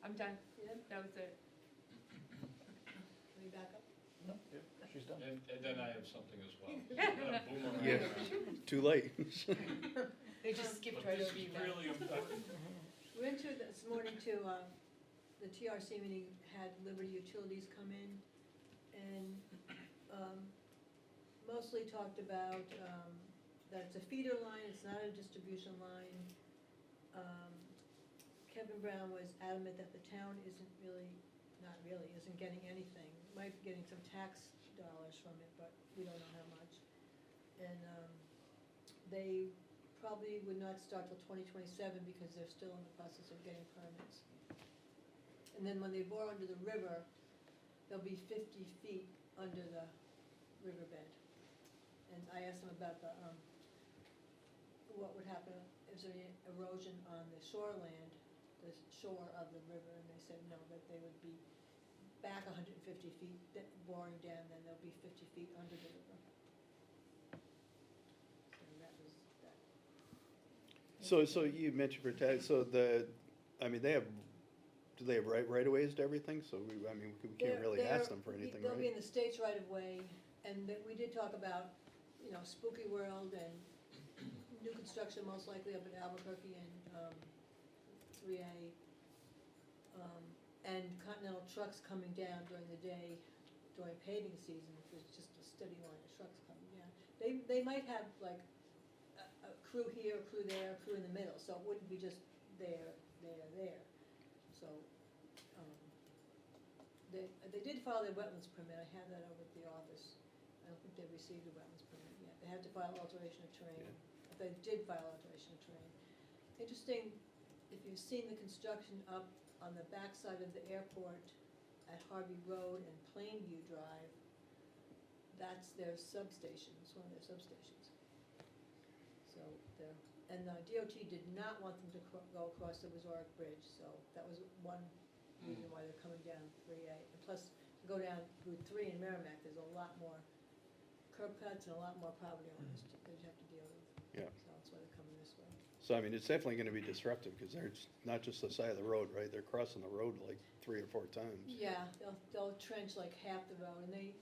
I'm done, Yeah, that was it. will you back up? She's done. And then I have something as well. Boomerang Yeah. around. Too late. They just skipped But right this over is you guys. really important. We went to this morning to, the TRC meeting, had Liberty Utilities come in and, mostly talked about, that it's a feeder line, it's not a distribution line. Kevin Brown was adamant that the town isn't really, not really, isn't getting anything. Might be getting some tax dollars from it, but we don't know how much. And, they probably would not start till 2027 because they're still in the process of getting permits. And then when they bore under the river, they'll be 50 feet under the riverbed. And I asked them about the, what would happen, is there any erosion on the shoreland, the shore of the river, and they said no, that they would be back 150 feet, boring down, then they'll be 50 feet under the river. So that was that. So you mentioned so I mean, do they have right of ways to everything? So we can't really ask them for anything, They'll be right? in the state's right of way, and we did talk about, Spooky World and new construction most likely up in Albuquerque and 3A. And Continental trucks coming down during the day, during paving season, there's just a steady line of trucks coming down. They might have like a crew here, a crew there, a crew in the middle, so it wouldn't be just there. So, they did file their wetlands permit, I have that over at the office. I don't think they've received a wetlands permit yet. They had to file alteration of terrain, but they did file alteration of terrain. Interesting, if you've seen the construction up on the backside of the airport at Harvey Road and Plainview Drive, that's their substation, it's one of their substations. So and the DOT did not want them to go across the Wazoric Bridge, so that was one reason why they're coming down 3A. And plus, to go down Route 3 in Merrimack, there's a lot more curb cuts and a lot more property owners that you have to deal with. Yeah. So that's why they're coming this way. So I mean, it's definitely gonna be disruptive, because there's not just the side of the road, right? They're crossing the road like 3 or 4 times. Yeah, they'll trench like half the road, and they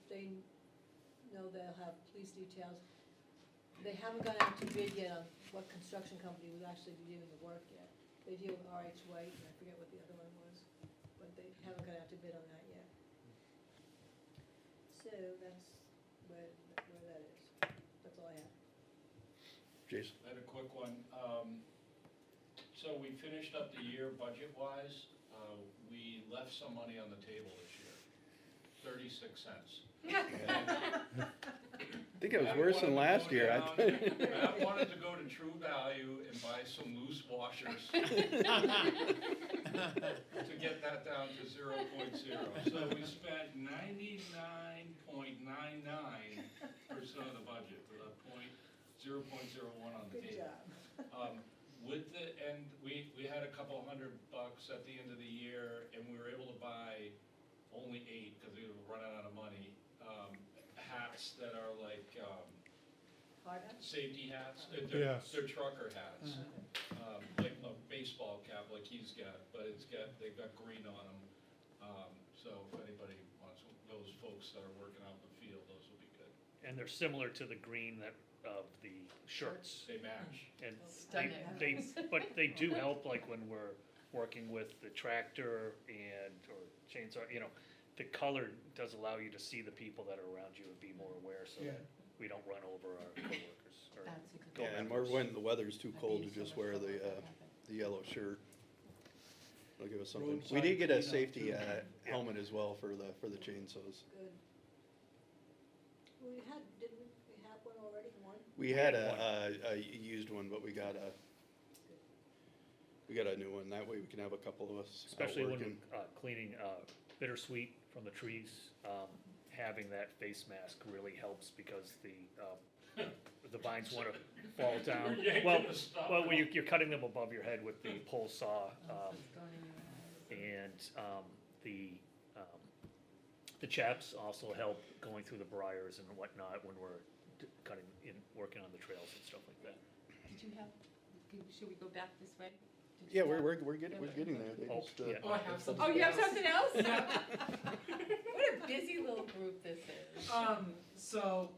know they'll have police details. They haven't gone out to bid yet on what construction company would actually be doing the work yet. They deal with RH White, and I forget what the other one was, but they haven't gone out to bid on that yet. So that's where that is. That's all I have. Jason? I had a quick one. So we finished up the year budget-wise. We left some money on the table this year, 36 cents. I think it was worse than last year. Matt wanted to go to True Value and buy some loose washers to get that down to 0.0. So we spent 99.99% of the budget with a 0.01 on the Good table. job. And we had a couple $100 at the end of the year, and we were able to buy only 8 because we were running out of money. Hats that are like Hard hat? safety hats. Yes. They're trucker hats, like a baseball cap like he's got, but they've got green on them. So if anybody wants those folks that are working out in the field, those will be good. And they're similar to the green of the shirts. They match. And Stunning. but they do help, like when we're working with the tractor or chainsaw, the color does allow you to see the people that are around you and be more aware, so that we don't run over our coworkers. or That's a good Yeah, and more when the weather's too cold to just wear the yellow shirt. They'll give us something. We did get a safety helmet as well for the chainsaws. Good. Didn't we have one already, one? We had a used one, but we got a new one. That way we can have a couple of us out Especially when working. cleaning bittersweet from the trees, having that face mask really helps because the vines want to fall down. Well, when you're cutting them above your head with the pole saw, and the chaps also help going through the briars and whatnot when we're working on the trails and stuff like that. Did you have, should we go back this way? Did Yeah, you have- we're getting there. They Oh, just, yeah. Oh, I have something. Oh, you have else. something else? What a busy little group this is. So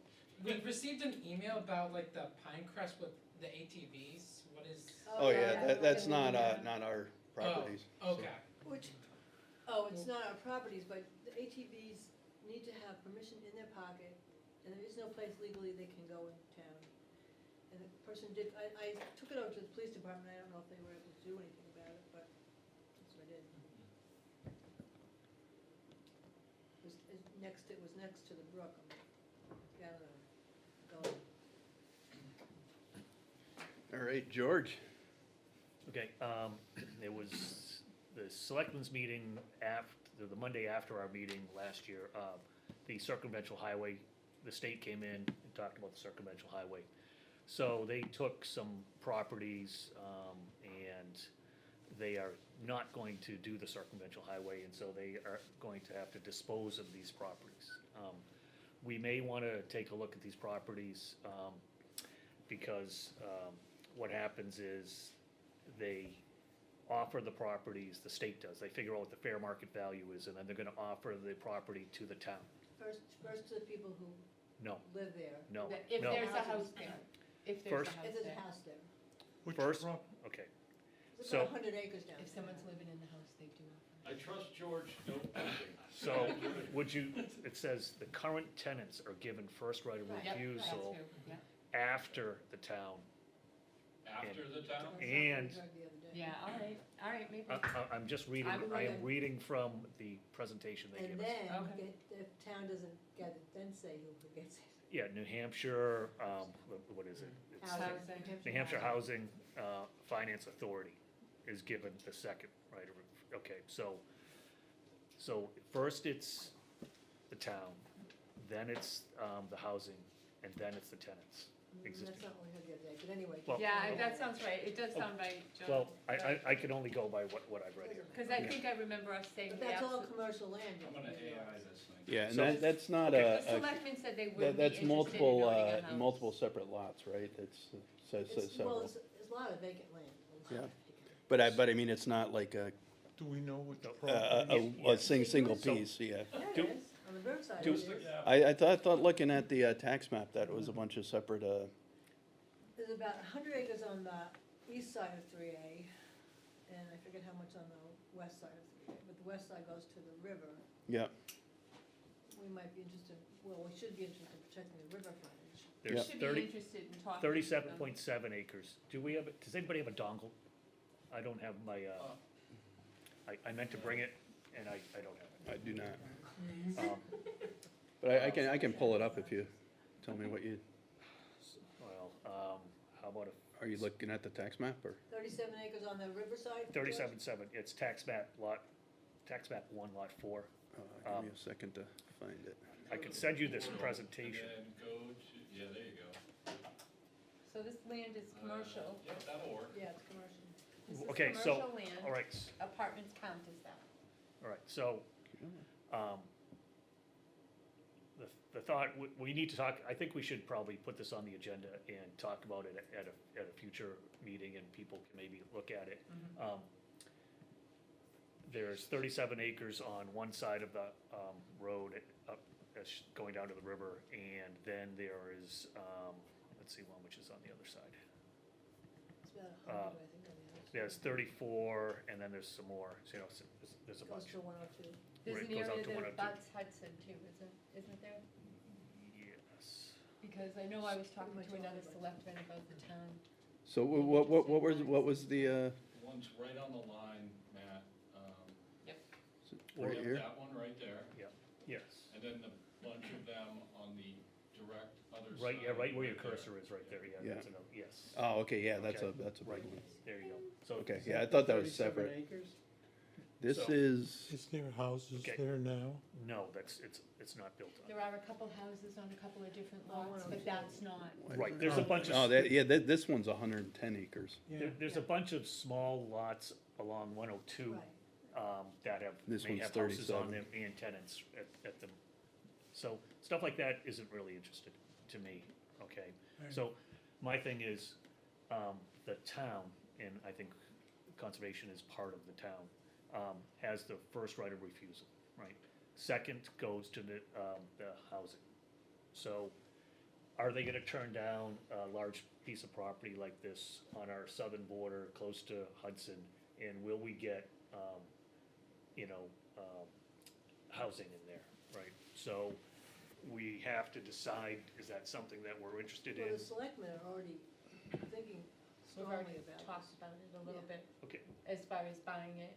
we received an email about like the Pinecrest with the ATVs. What is? Oh, yeah, that's not our properties. so. Okay. It's not our properties, but the ATVs need to have permission in their pocket, and there is no place legally they can go in town. And the person did, I took it over to the police department, I don't know if they were able to do anything about it, but that's what I did. It was next to the brook, down the gully. All right, George. Okay, it was the selectmen's meeting the Monday after our meeting last year. The circumventual highway, the state came in and talked about the circumventual highway. So they took some properties, and they are not going to do the circumvention highway, and so they are going to have to dispose of these properties. We may wanna take a look at these properties, because, what happens is they offer the properties, the state does, they figure out what the fair market value is, and then they're gonna offer the property to the town. First to the people who No, live there. no, If no. there's a house there, if there's First- a house If there's there. a house there. Which First- prop- Okay, There's So- about 100 acres down there. If someone's living in the house, they do offer. I trust George, no pushing. so would you, it says the current tenants are given first right of Right. Yep, that's refusal true, yeah. after the town. After the town? That's not what we And- heard the other day. Yeah, all right, maybe. I'm just reading, I would I am like- reading from the presentation they And gave us. then, Okay. if town doesn't get it, then say who gets it. Yeah, New Hampshire, what is it? It's Housing. New Hampshire Housing, Finance Authority is given the second right of, okay, so first it's the town, then it's, the housing, and then it's the tenants existing. That's not what we heard the other day, but anyway. Well- Yeah, that sounds right, it does sound right, Joe. Well, I can only go by what I've read here. Because I think I remember us saying But we that's all absolutely. commercial land. I'm gonna AI this thing. Yeah, and So- that's not The a, selectmen said they would be that's interested in multiple, owning a house. multiple separate lots, right? It's, says Well, several. it's a lot of vacant land. A lot Yeah. of vacant. But I mean, it's not like Do we know what the No. property is? single So- piece, yeah. Yeah, Do- it is, on the riverside do- it is. I thought looking at the tax map, that it was a bunch of separate, There's about 100 acres on the east side of 3A, and I forget how much on the west side of 3A, but the west side goes to the river. yeah. We might be interested, well, we should be interested in protecting the river frontage. There's Should be 30, interested in talking. 37.7 acres. Do we have, does anybody have a dongle? I don't have my, I meant to bring it, and I don't have I do not. it. But I can pull it up if you tell me what you, Well, how about are you looking at the tax map or? 37 acres on the riverside? a 37.7, it's tax map 1, lot 4. Give me a second to find it. I could send you this And presentation. then go to, yeah, there you go. So this land is commercial, Yep, that'll work. Yeah, it's commercial. this is Okay, so, commercial land, all right, apartments count as that. all right, so, the thought, we need to talk, I think we should probably put this on the agenda and talk about it at a future meeting, and people can maybe look at it. There's 37 acres on one side of the road going down to the river, and then there is, let's see, one which is on the other side. It's about 100, I think, on the other side. There's 34, and then there's some more, so, you know, there's a Goes bunch. to 102. There's Right, an goes out area to that 102. butts Hudson too, isn't there? Yes. Because I know I was talking Pretty to much all another of it. selectman about the town. So what was the, One's right on the line, Matt. right Yep, here? that one right there, Yes. and then the bunch of them on the direct other side. Right, yeah, right where your there. cursor is, right there, yeah, Yeah. that's another, yes. Oh, okay, yeah, that's Okay. a big Right. one. There you go. So, Okay, yeah, I thought that was separate. This So- is, Is there houses Okay. there now? no, it's not built on. There are a couple houses on a couple of different Oh, lots, but 102. that's not. Right, there's a bunch oh, of, this one's 110 acres. there's a bunch of small lots along 102 Right. that have, This may one's have houses on 37. them and tenants at them. So, stuff like that isn't really interested to me, okay? So, my thing is, the town, and I think conservation is part of the town, has the first right of refusal, right? Second goes to the housing. So, are they gonna turn down a large piece of property like this on our southern border, close to Hudson? And will we get, housing in there, right? So, we have to decide, is that something that we're interested Well, in? the selectmen are already thinking We've already strongly about talked this. about it a little Yeah. bit, Okay, as far as buying it,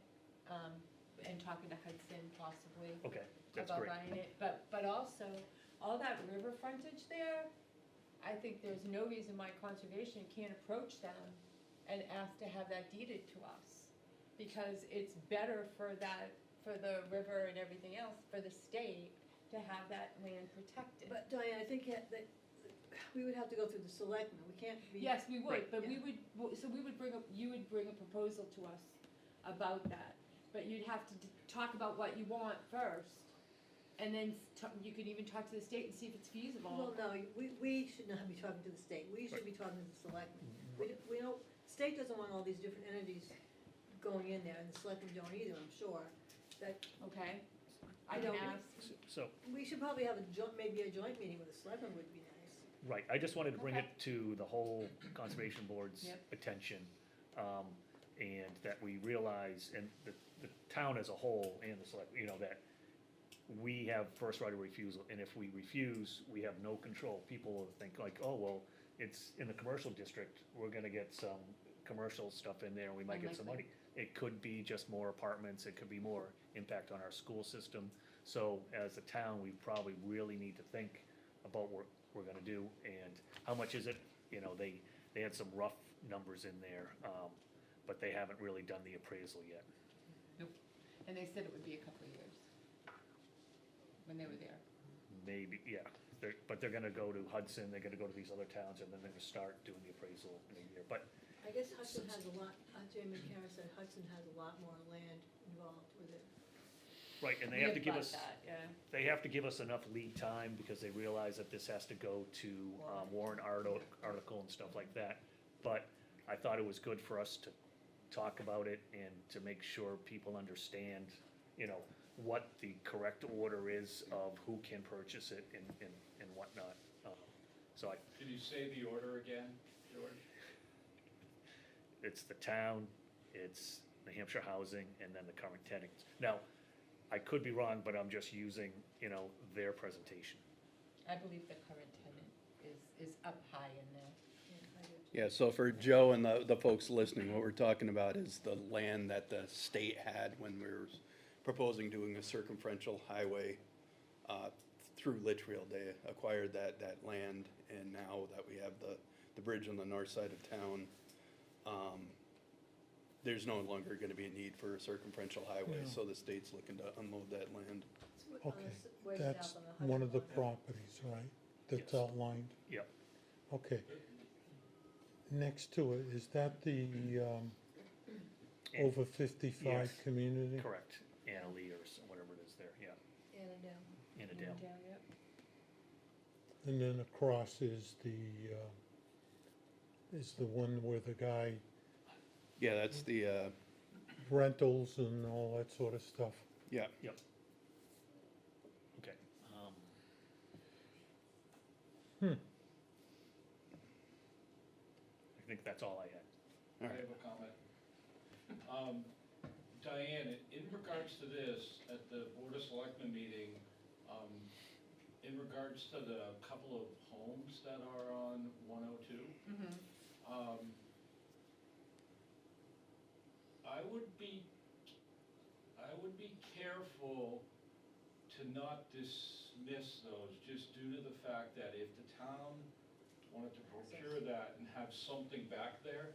and talking to Hudson possibly okay, that's about great. buying it. But also, all that river frontage there, I think there's no reason why conservation can't approach them and ask to have that deeded to us. Because it's better for the river and everything else, for the state to have that land protected. But Diane, I think that we would have to go through the selectmen, we can't be. Yes, we would, Right. but Yeah. we would bring up, you would bring a proposal to us about that. But you'd have to talk about what you want first, and then you could even talk to the state and see if it's feasible. Well, no, we should not be talking to the state, we should be talking to the selectmen. We don't, state doesn't want all these different entities going in there, and the selectmen don't either, I'm sure. That, Okay, I You can know, ask. So, we should probably have maybe a joint meeting with the selectmen would be nice. right, I just wanted to bring it Okay. to the whole Conservation Board's Yep. attention. And that we realize, and the town as a whole and the select, you know, that we have first right of refusal, and if we refuse, we have no control. People will think like, oh, well, it's in the commercial district, we're gonna get some commercial stuff in there, and we might get some money. It could be just more apartments, it could be more impact on our school system. So as a town, we probably really need to think about what we're gonna do, and how much is it? You know, they had some rough numbers in there, but they haven't really done the appraisal yet. Nope. And they said it would be a couple of years when they were there. Maybe, yeah, but they're gonna go to Hudson, they're gonna go to these other towns, and then they're gonna start doing the appraisal in a year, but, I guess Hudson has a lot, Jay McCarron said Hudson has a lot more land involved with it. right, and they We have to give thought us, that, yeah. they have to give us enough lead time, because they realize that this has to go to, warrant article and stuff like that. But I thought it was good for us to talk about it, and to make sure people understand, you know, what the correct order is of who can purchase it and whatnot. So Can you say the order again, George? it's the town, it's New Hampshire Housing, and then the current tenants. Now, I could be wrong, but I'm just using, you know, their presentation. I believe the current tenant is up high in there. Yeah, so for Joe and the folks listening, what we're talking about is the land that the state had when we were proposing doing a circumferential highway through Litchfield. They acquired that land, and now that we have the bridge on the north side of town, there's no longer gonna be a need for a circumferential highway, Yeah. so the state's looking to unload that land. Okay, that's one of the properties, right, that's Yes. outlined? Yep. Okay. Next to it, is that the over 55 Yes. community? Correct, Annalee or whatever it is there, yeah, Annandale. Yep. And then across is the one where the guy Yeah, that's the, rentals and all that sort of stuff? yeah, Okay. I think that's all I had. all I right. have a comment. Diane, in regards to this, at the Board of Selectmen meeting, in regards to the couple of homes that are on 102, I would be careful to not dismiss those, just due to the fact that if the town wanted to procure that and have something back there,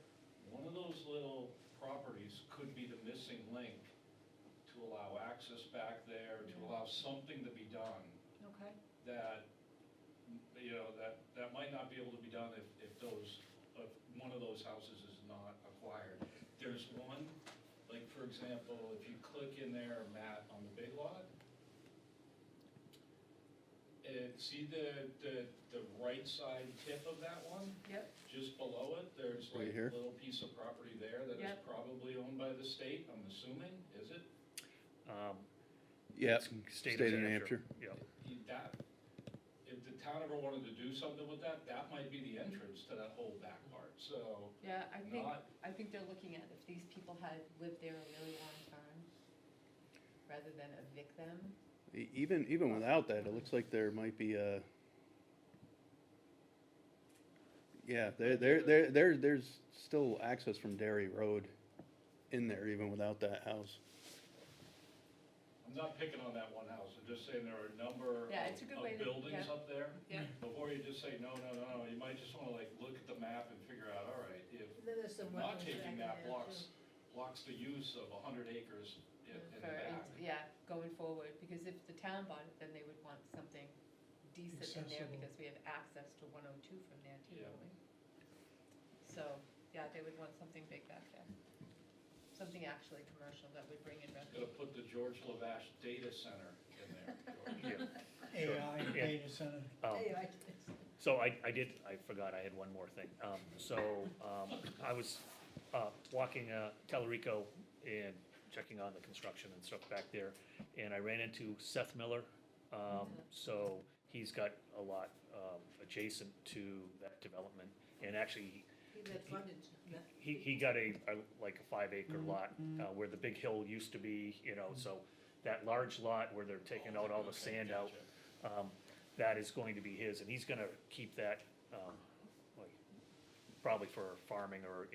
one of those little properties could be the missing link to allow access back there, to allow something to be done Okay. that, you know, that might not be able to be done if one of those houses is not acquired. There's one, like, for example, if you click in there, Matt, on the big lot, see the right side tip of that one? Yep. Just below it, there's Right like here? a little piece of property there that is Yep. probably owned by the state, I'm assuming, is it? Yeah, State State of of New New Hampshire. Hampshire. Yep. That, if the town ever wanted to do something with that, that might be the entrance to that whole back part, so. Yeah, I Not- think they're looking at if these people had lived there a really long time, rather than evict them. Even without that, it looks like there might be a, yeah, there's still access from Dairy Road in there even without that house. I'm not picking on that one house, I'm just saying there are a number Yeah, it's a good way of to- buildings yeah. up there. Yeah. Before you just say, no, you might just wanna like look at the map and figure out, all right, if And then there's some not wetlands taking back that in there, too. blocks the use of 100 acres in the For, back. yeah, going forward, because if the town bought it, then they would want something decent in there, Accessible. because we have access to 102 from there too, Yeah. don't we? So, yeah, they would want something big back there. So something actually commercial that would bring in Gotta revenue. put the George Lavash Data Center in there, George. AI Yeah. data center. Anyway, So I forgot, I had one more thing. I was walking Tellerico and checking on the construction and stuff back there, and I ran into Seth Miller. So he's got a lot adjacent to that development, and actually, that frontage, that- he got like a 5 acre lot where the big hill used to be, so that large lot where they're taking out all the sand out, that is going to be his, and he's gonna keep that, like, probably for farming or,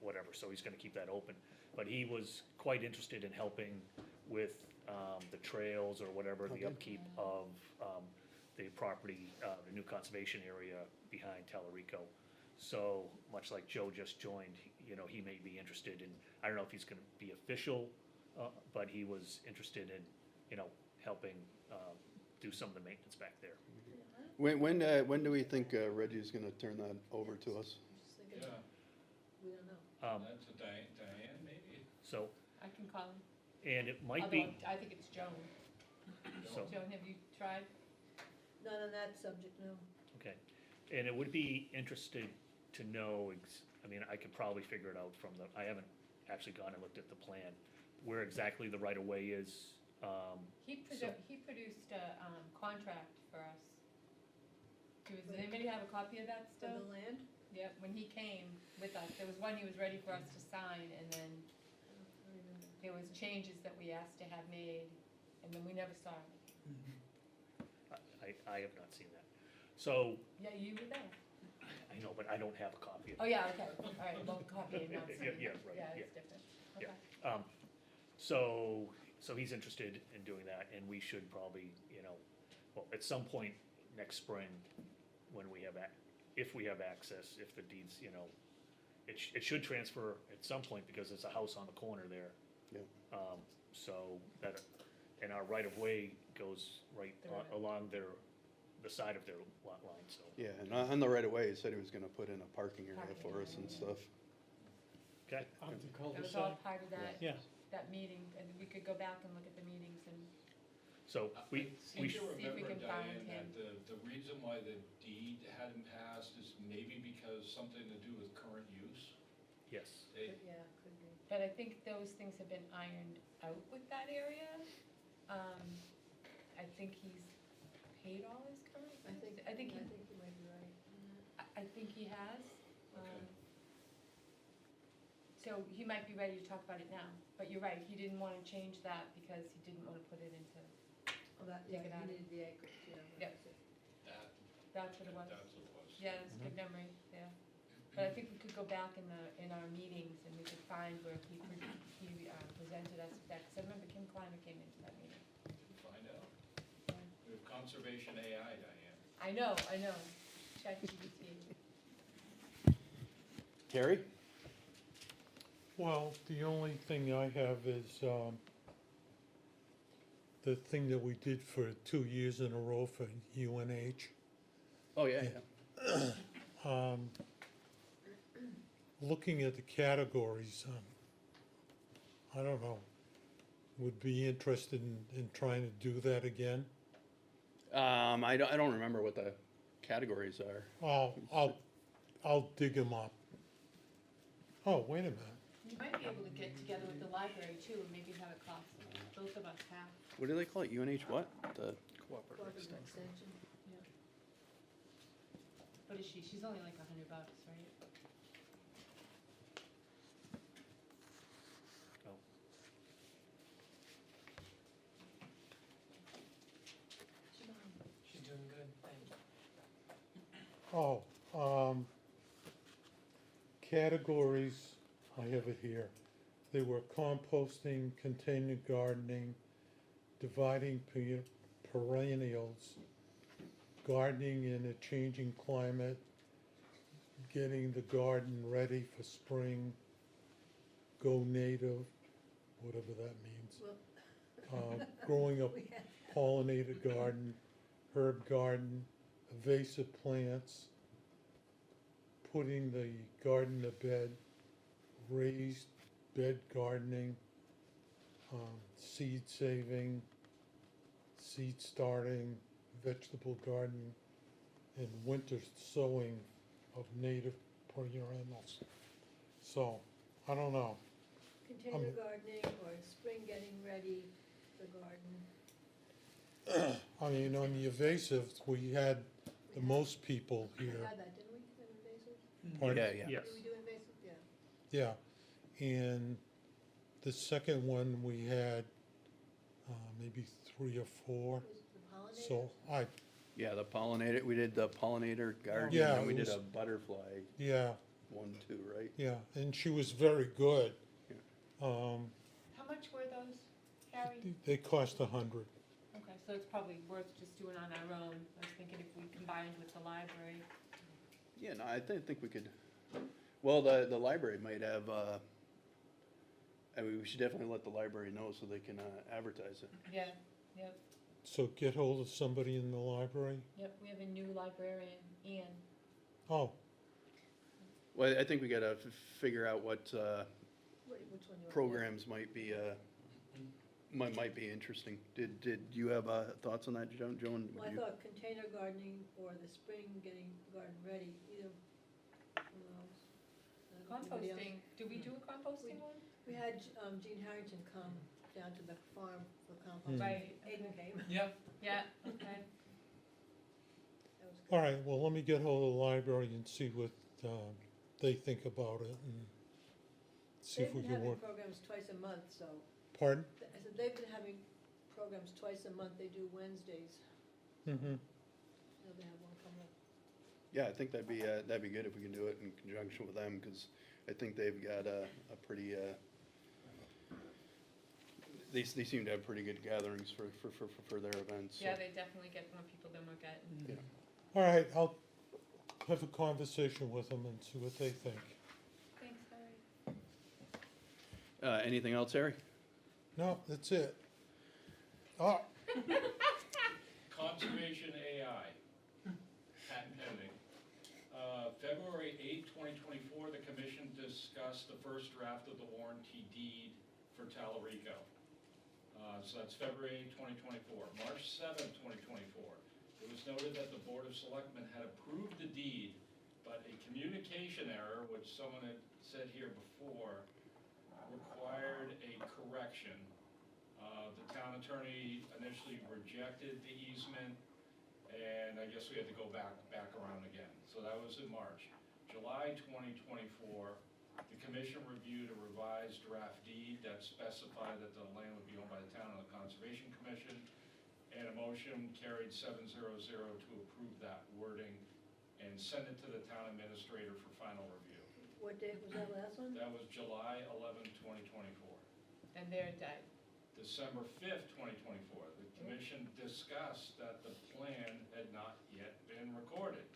whatever, so he's gonna keep that open. But he was quite interested in helping with the trails or whatever, the upkeep of the property, the new conservation area behind Tellerico. So, much like Joe just joined, he may be interested in, I don't know if he's gonna be official, but he was interested in, helping do some of the maintenance back there. When do we think Reggie's gonna turn that over to us? just thinking, Yeah, we don't know. that's a Diane, maybe? So, I can call him, and it might although be, I think it's Joan. so, Joan, have you tried? Not on that subject, no. okay. And it would be interesting to know, I could probably figure it out from I haven't actually gone and looked at the plan, where exactly the right of way is. He produced a, contract for us. Does anybody have a copy of that For still? the land? Yep, when he came with us, there was one he was ready for us to sign, and then I don't remember. there was changes that we asked to have made, and then we never saw it. I have not seen that. So, Yeah, you were there. I know, but I don't have a copy of Oh, it. yeah, okay, all right, well, copy and not sign. Yeah, right, Yeah, yeah. it's different, Yeah. okay. So he's interested in doing that, and we should probably, well, at some point next spring, when we have, if we have access, if the deeds, it should transfer at some point, because there's a house on the corner there. Yeah. So that, and our right-of-way goes right along the side of their lot line, so. Yeah, and on the right of way, he said he was gonna put in a parking area Parking for us and area. stuff. Okay, Of the That was all cul-de-sac. part of that, Yeah. that meeting, and we could go back and look at the meetings and, so I we seem to see if we remember, can find Diane, him. that the reason why the deed hadn't passed is maybe because something to do with current use. yes. They, Yeah, could be. but I think those things have been ironed out with that area. I think he's paid all his current, I think he, you might be right. I think he has. Okay. So he might be ready to talk about it now, but you're right, he didn't wanna change that because he didn't wanna put it into, Oh, that, Take yeah, it out. you needed the acreage, yeah. Yep. that, that's what it was. that's what it was. Yeah, that's a good memory, yeah. But I think we could go back in our meetings and we could find where he presented us with that, cause I remember Kim Kleiner came into that meeting. Find out. Yeah. We have conservation AI, Diane. I know, ChatGPT. Terry? Well, the only thing I have is, the thing that we did for 2 years in a row for UNH. Oh, yeah, yeah. Looking at the categories, I don't know, would be interested in trying to do that again. I don't remember what the categories are. I'll dig them up. Oh, wait a minute. You might be able to get together with the library too, and maybe have it cost both of us half. What do they call it? UNH what? The Cooperative extension. What is she? She's only like $100, right? She's doing good, thank you. Categories, I have it here. They were composting, container gardening, dividing perennials, gardening in a changing climate, getting the garden ready for spring, go native, whatever that means. Growing a We had pollinated garden, herb garden, invasive plants, putting the garden to bed, raised bed gardening, seed saving, seed starting, vegetable gardening, and winter sowing of native perennials. So, I don't know. Container gardening or spring getting ready, the garden. I mean, on the invasives, we had the most people We here. had that, didn't we, an invasive? Pardon? Yeah, yeah. Yes. Did we do invasive? Yeah. Yeah, and the second one, we had maybe 3 or 4. Was it the pollinators? So I, Yeah, the pollinator, we did the pollinator garden, Yeah, and we it did was- a butterfly yeah, one too, right? yeah, and she was very good. Yeah. How much were those, Harry? They cost 100. Okay, so it's probably worth just doing on our own. I was thinking if we combined with the library. Yeah, no, I think we could, well, the library might have, I mean, we should definitely let the library know so they can advertise it. Yeah, yep, So get hold of somebody in the library. yep, we have a new librarian, Ian. Oh, Well, I think we gotta figure out what Which one you want? programs might be, might be interesting. Did you have thoughts on that, Joan? Would Well, I you- thought container gardening or the spring getting the garden ready, either one of those. Anybody else? Composting, do we do a composting one? We had Gene Harrington come down to the farm for compost. Right, Aiden came. Yep. yeah, okay. That was good. all right, well, let me get hold of the library and see what they think about it and see They've if we been can having work. programs twice a month, so, Pardon? I said they've been having programs twice a month, they do Wednesdays, Mm-hmm. so they have one coming up. Yeah, I think that'd be good if we can do it in conjunction with them, because I think they've got a pretty, they seem to have pretty good gatherings for their events. so. Yeah, they definitely get more people than we're getting. All right, I'll have a conversation with them and see what they think. Thanks, Harry. Anything else, Harry? No, that's it. Oh, Conservation AI, patent pending. February 8, 2024, the commission discussed the first draft of the warranty deed for Talarico. So that's February 2024. March 7, 2024, it was noted that the Board of Selectmen had approved the deed, but a communication error, which someone had said here before, required a correction. The town attorney initially rejected the easement, and I guess we had to go back around again. So that was in March. July 2024, the commission reviewed a revised draft deed that specified that the land would be owned by the town and the Conservation Commission, and a motion carried 7-0-0 to approve that wording and send it to the town administrator for final review. What date was that last one? That was July 11, 2024. And they're dead. December 5th, 2024, the commission discussed that the plan had not yet been recorded,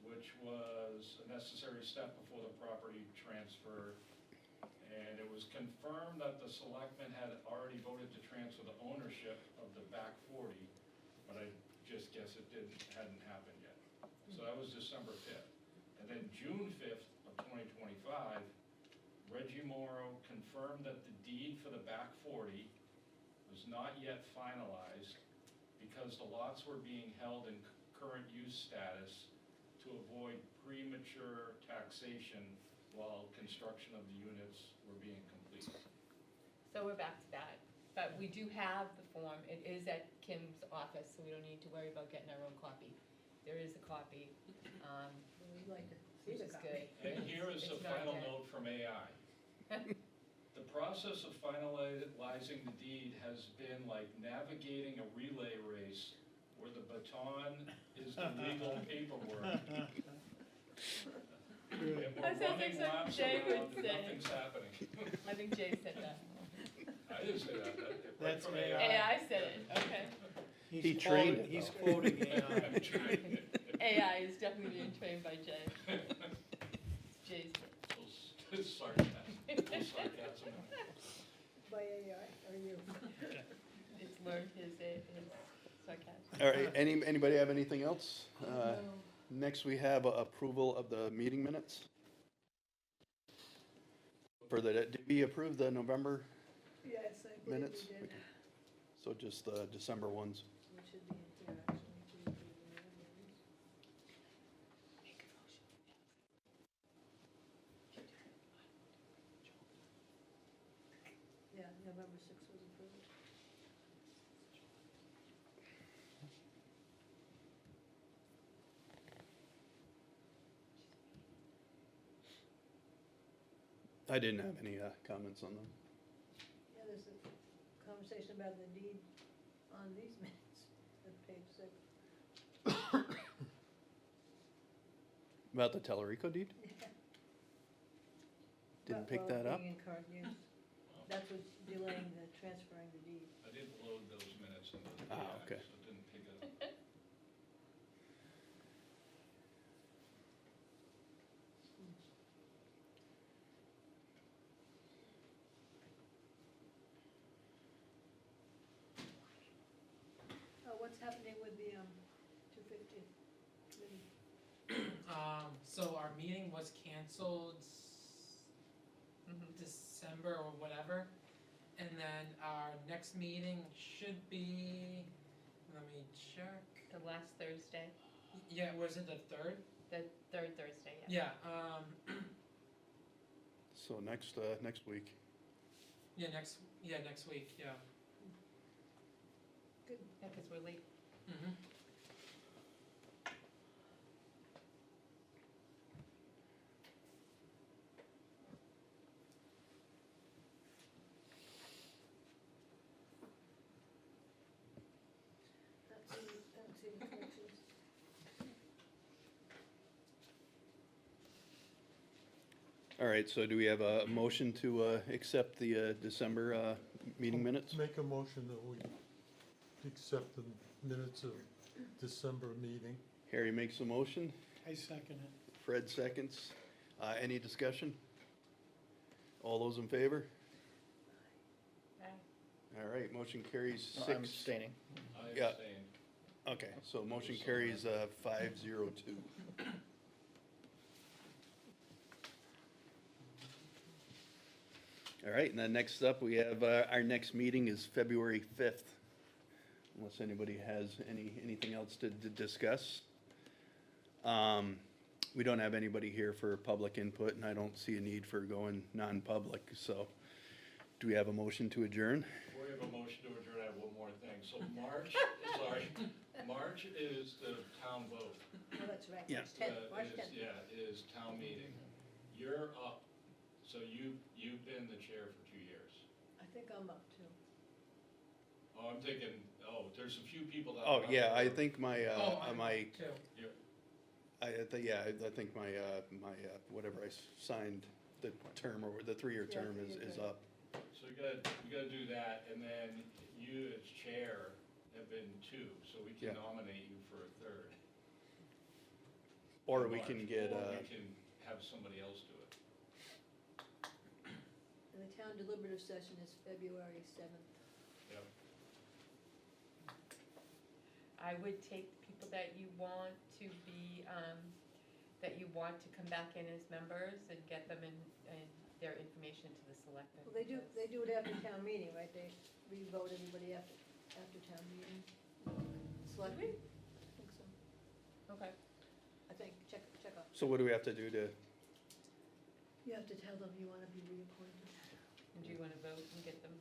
which was a necessary step before the property transfer. And it was confirmed that the selectmen had already voted to transfer the ownership of the back 40, but I just guess it hadn't happened yet. So that was December 5th. And then June 5th of 2025, Reggie Morrow confirmed that the deed for the back 40 was not yet finalized because the lots were being held in current use status to avoid premature taxation while construction of the units were being completed. So we're back to that. But we do have the form. It is at Kim's office, so we don't need to worry about getting our own copy. There is a copy, We'd like to see which the is copy. good. And here is the It's not final dead. note from AI. The process of finalizing the deed has been like navigating a relay race where the baton is the legal paperwork. And we're That sounds like running something laps Jay would around and say. nothing's happening. I think Jay said that. I didn't say that, right That's from AI. AI said it, okay. He trained it, He's though. quoting AI. I'm trying. AI is definitely being trained by Jay. Jay's, Little sarcasm, little sarcasm. By AI, or you? it's learned his sarcasm. All right, anybody have anything else? Next, we have approval of the meeting minutes. For the, did we approve the November Yes, I believe minutes? we did. Okay. So just the December ones. We should be in here actually to approve the minutes. Yeah, November 6th was approved. I didn't have any comments on them. Yeah, there's a conversation about the deed on these minutes at page 6. About the Telerico deed? Yeah. Didn't About, pick well, that up? being in current use. That's what's delaying the transferring the deed. I didn't load those minutes into the Ah, DX, okay. so it didn't pick it up. What's happening with the 250 committee? So our meeting was canceled December or whatever. And then our next meeting should be, let me check. The last Thursday, Yeah, was it the third? the third Thursday, yeah. Yeah, So next week. next week, yeah. Good. Yeah, because we're late. Mm-hmm. That's the corrections. All right, so do we have a motion to accept the December meeting minutes? Make a motion that we accept the minutes of December meeting. Harry makes a motion, I second it. Fred seconds. Any discussion? All those in favor? Aye. All right, motion carries No, 6. I'm abstaining. I Yeah. abstain. Okay, so motion carries 502. All right, and then next up, we have, our next meeting is February 5th. Unless anybody has anything else to discuss. We don't have anybody here for public input, and I don't see a need for going non-public, so do we have a motion to adjourn? Before we have a motion to adjourn, I have one more thing. So March, March is the town vote. Oh, that's right, Yeah. March 10th, March 10th. Is town meeting. You're up, so you've been the chair for 2 years. I think I'm up too. Oh, I'm thinking, there's a few people that. Oh, yeah, I think my, Oh, I'm my, too. I think my, whatever I signed, the term, or the 3-year Yeah, term is 3-year term. up. So you gotta do that, and then you as chair have been 2, so we Yeah. can nominate you for a 3rd. Or in we March, can get, or we can have somebody else do it. And the town deliberative session is February 7th. Yep. I would take people that you want to be, that you want to come back in as members and get them in, and their information to the selectmen. Well, they do it after town meeting, right? They re-vote everybody after town meeting. Select. Do we? I think so. Okay. I think, check up. so what do we have to do to, You have to tell them you want to be reappointed. And do you want to vote and get them?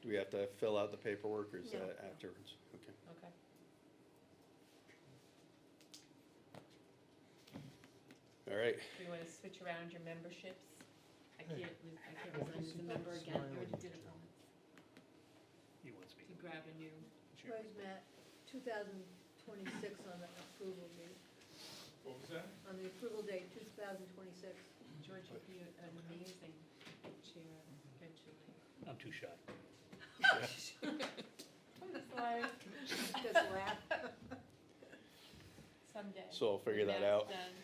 do we have to fill out the paperwork, or is No. that afterwards? Okay. Okay. All right, Do you want to switch around your memberships? I can't resign as a member again, I already did it once, He wants me. to grab a new. Where's Matt? 2026 on the approval date. What was that? On the approval date, 2026. George would be an amazing chair eventually. I'm too shy. I'm just like, Just laugh. someday. so I'll figure that Matt's out. done,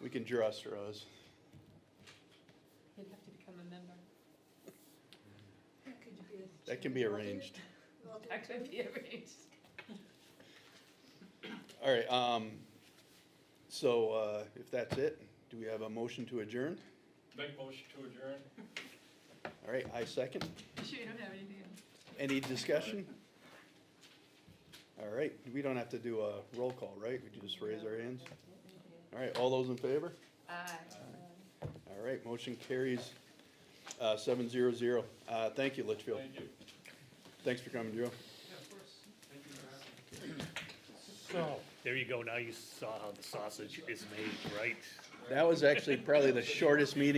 We can draw straws. he'd have to become a member. Could you be a That can be alternate? arranged. Alternate That could too? be arranged. All right, so if that's it, do we have a motion to adjourn? Make motion to adjourn? All right, I second. You sure you don't have anything else? Any discussion? All right, we don't have to do a roll call, right? We just raise our hands? All right, all those in favor? Aye. All right, motion carries 7-0-0. Thank you, Litchfield. Thank you. Thanks for coming, Joe. Yeah, of course. Thank you for having me. So, There you go, now you saw how the sausage is made, right? That was actually probably the shortest meeting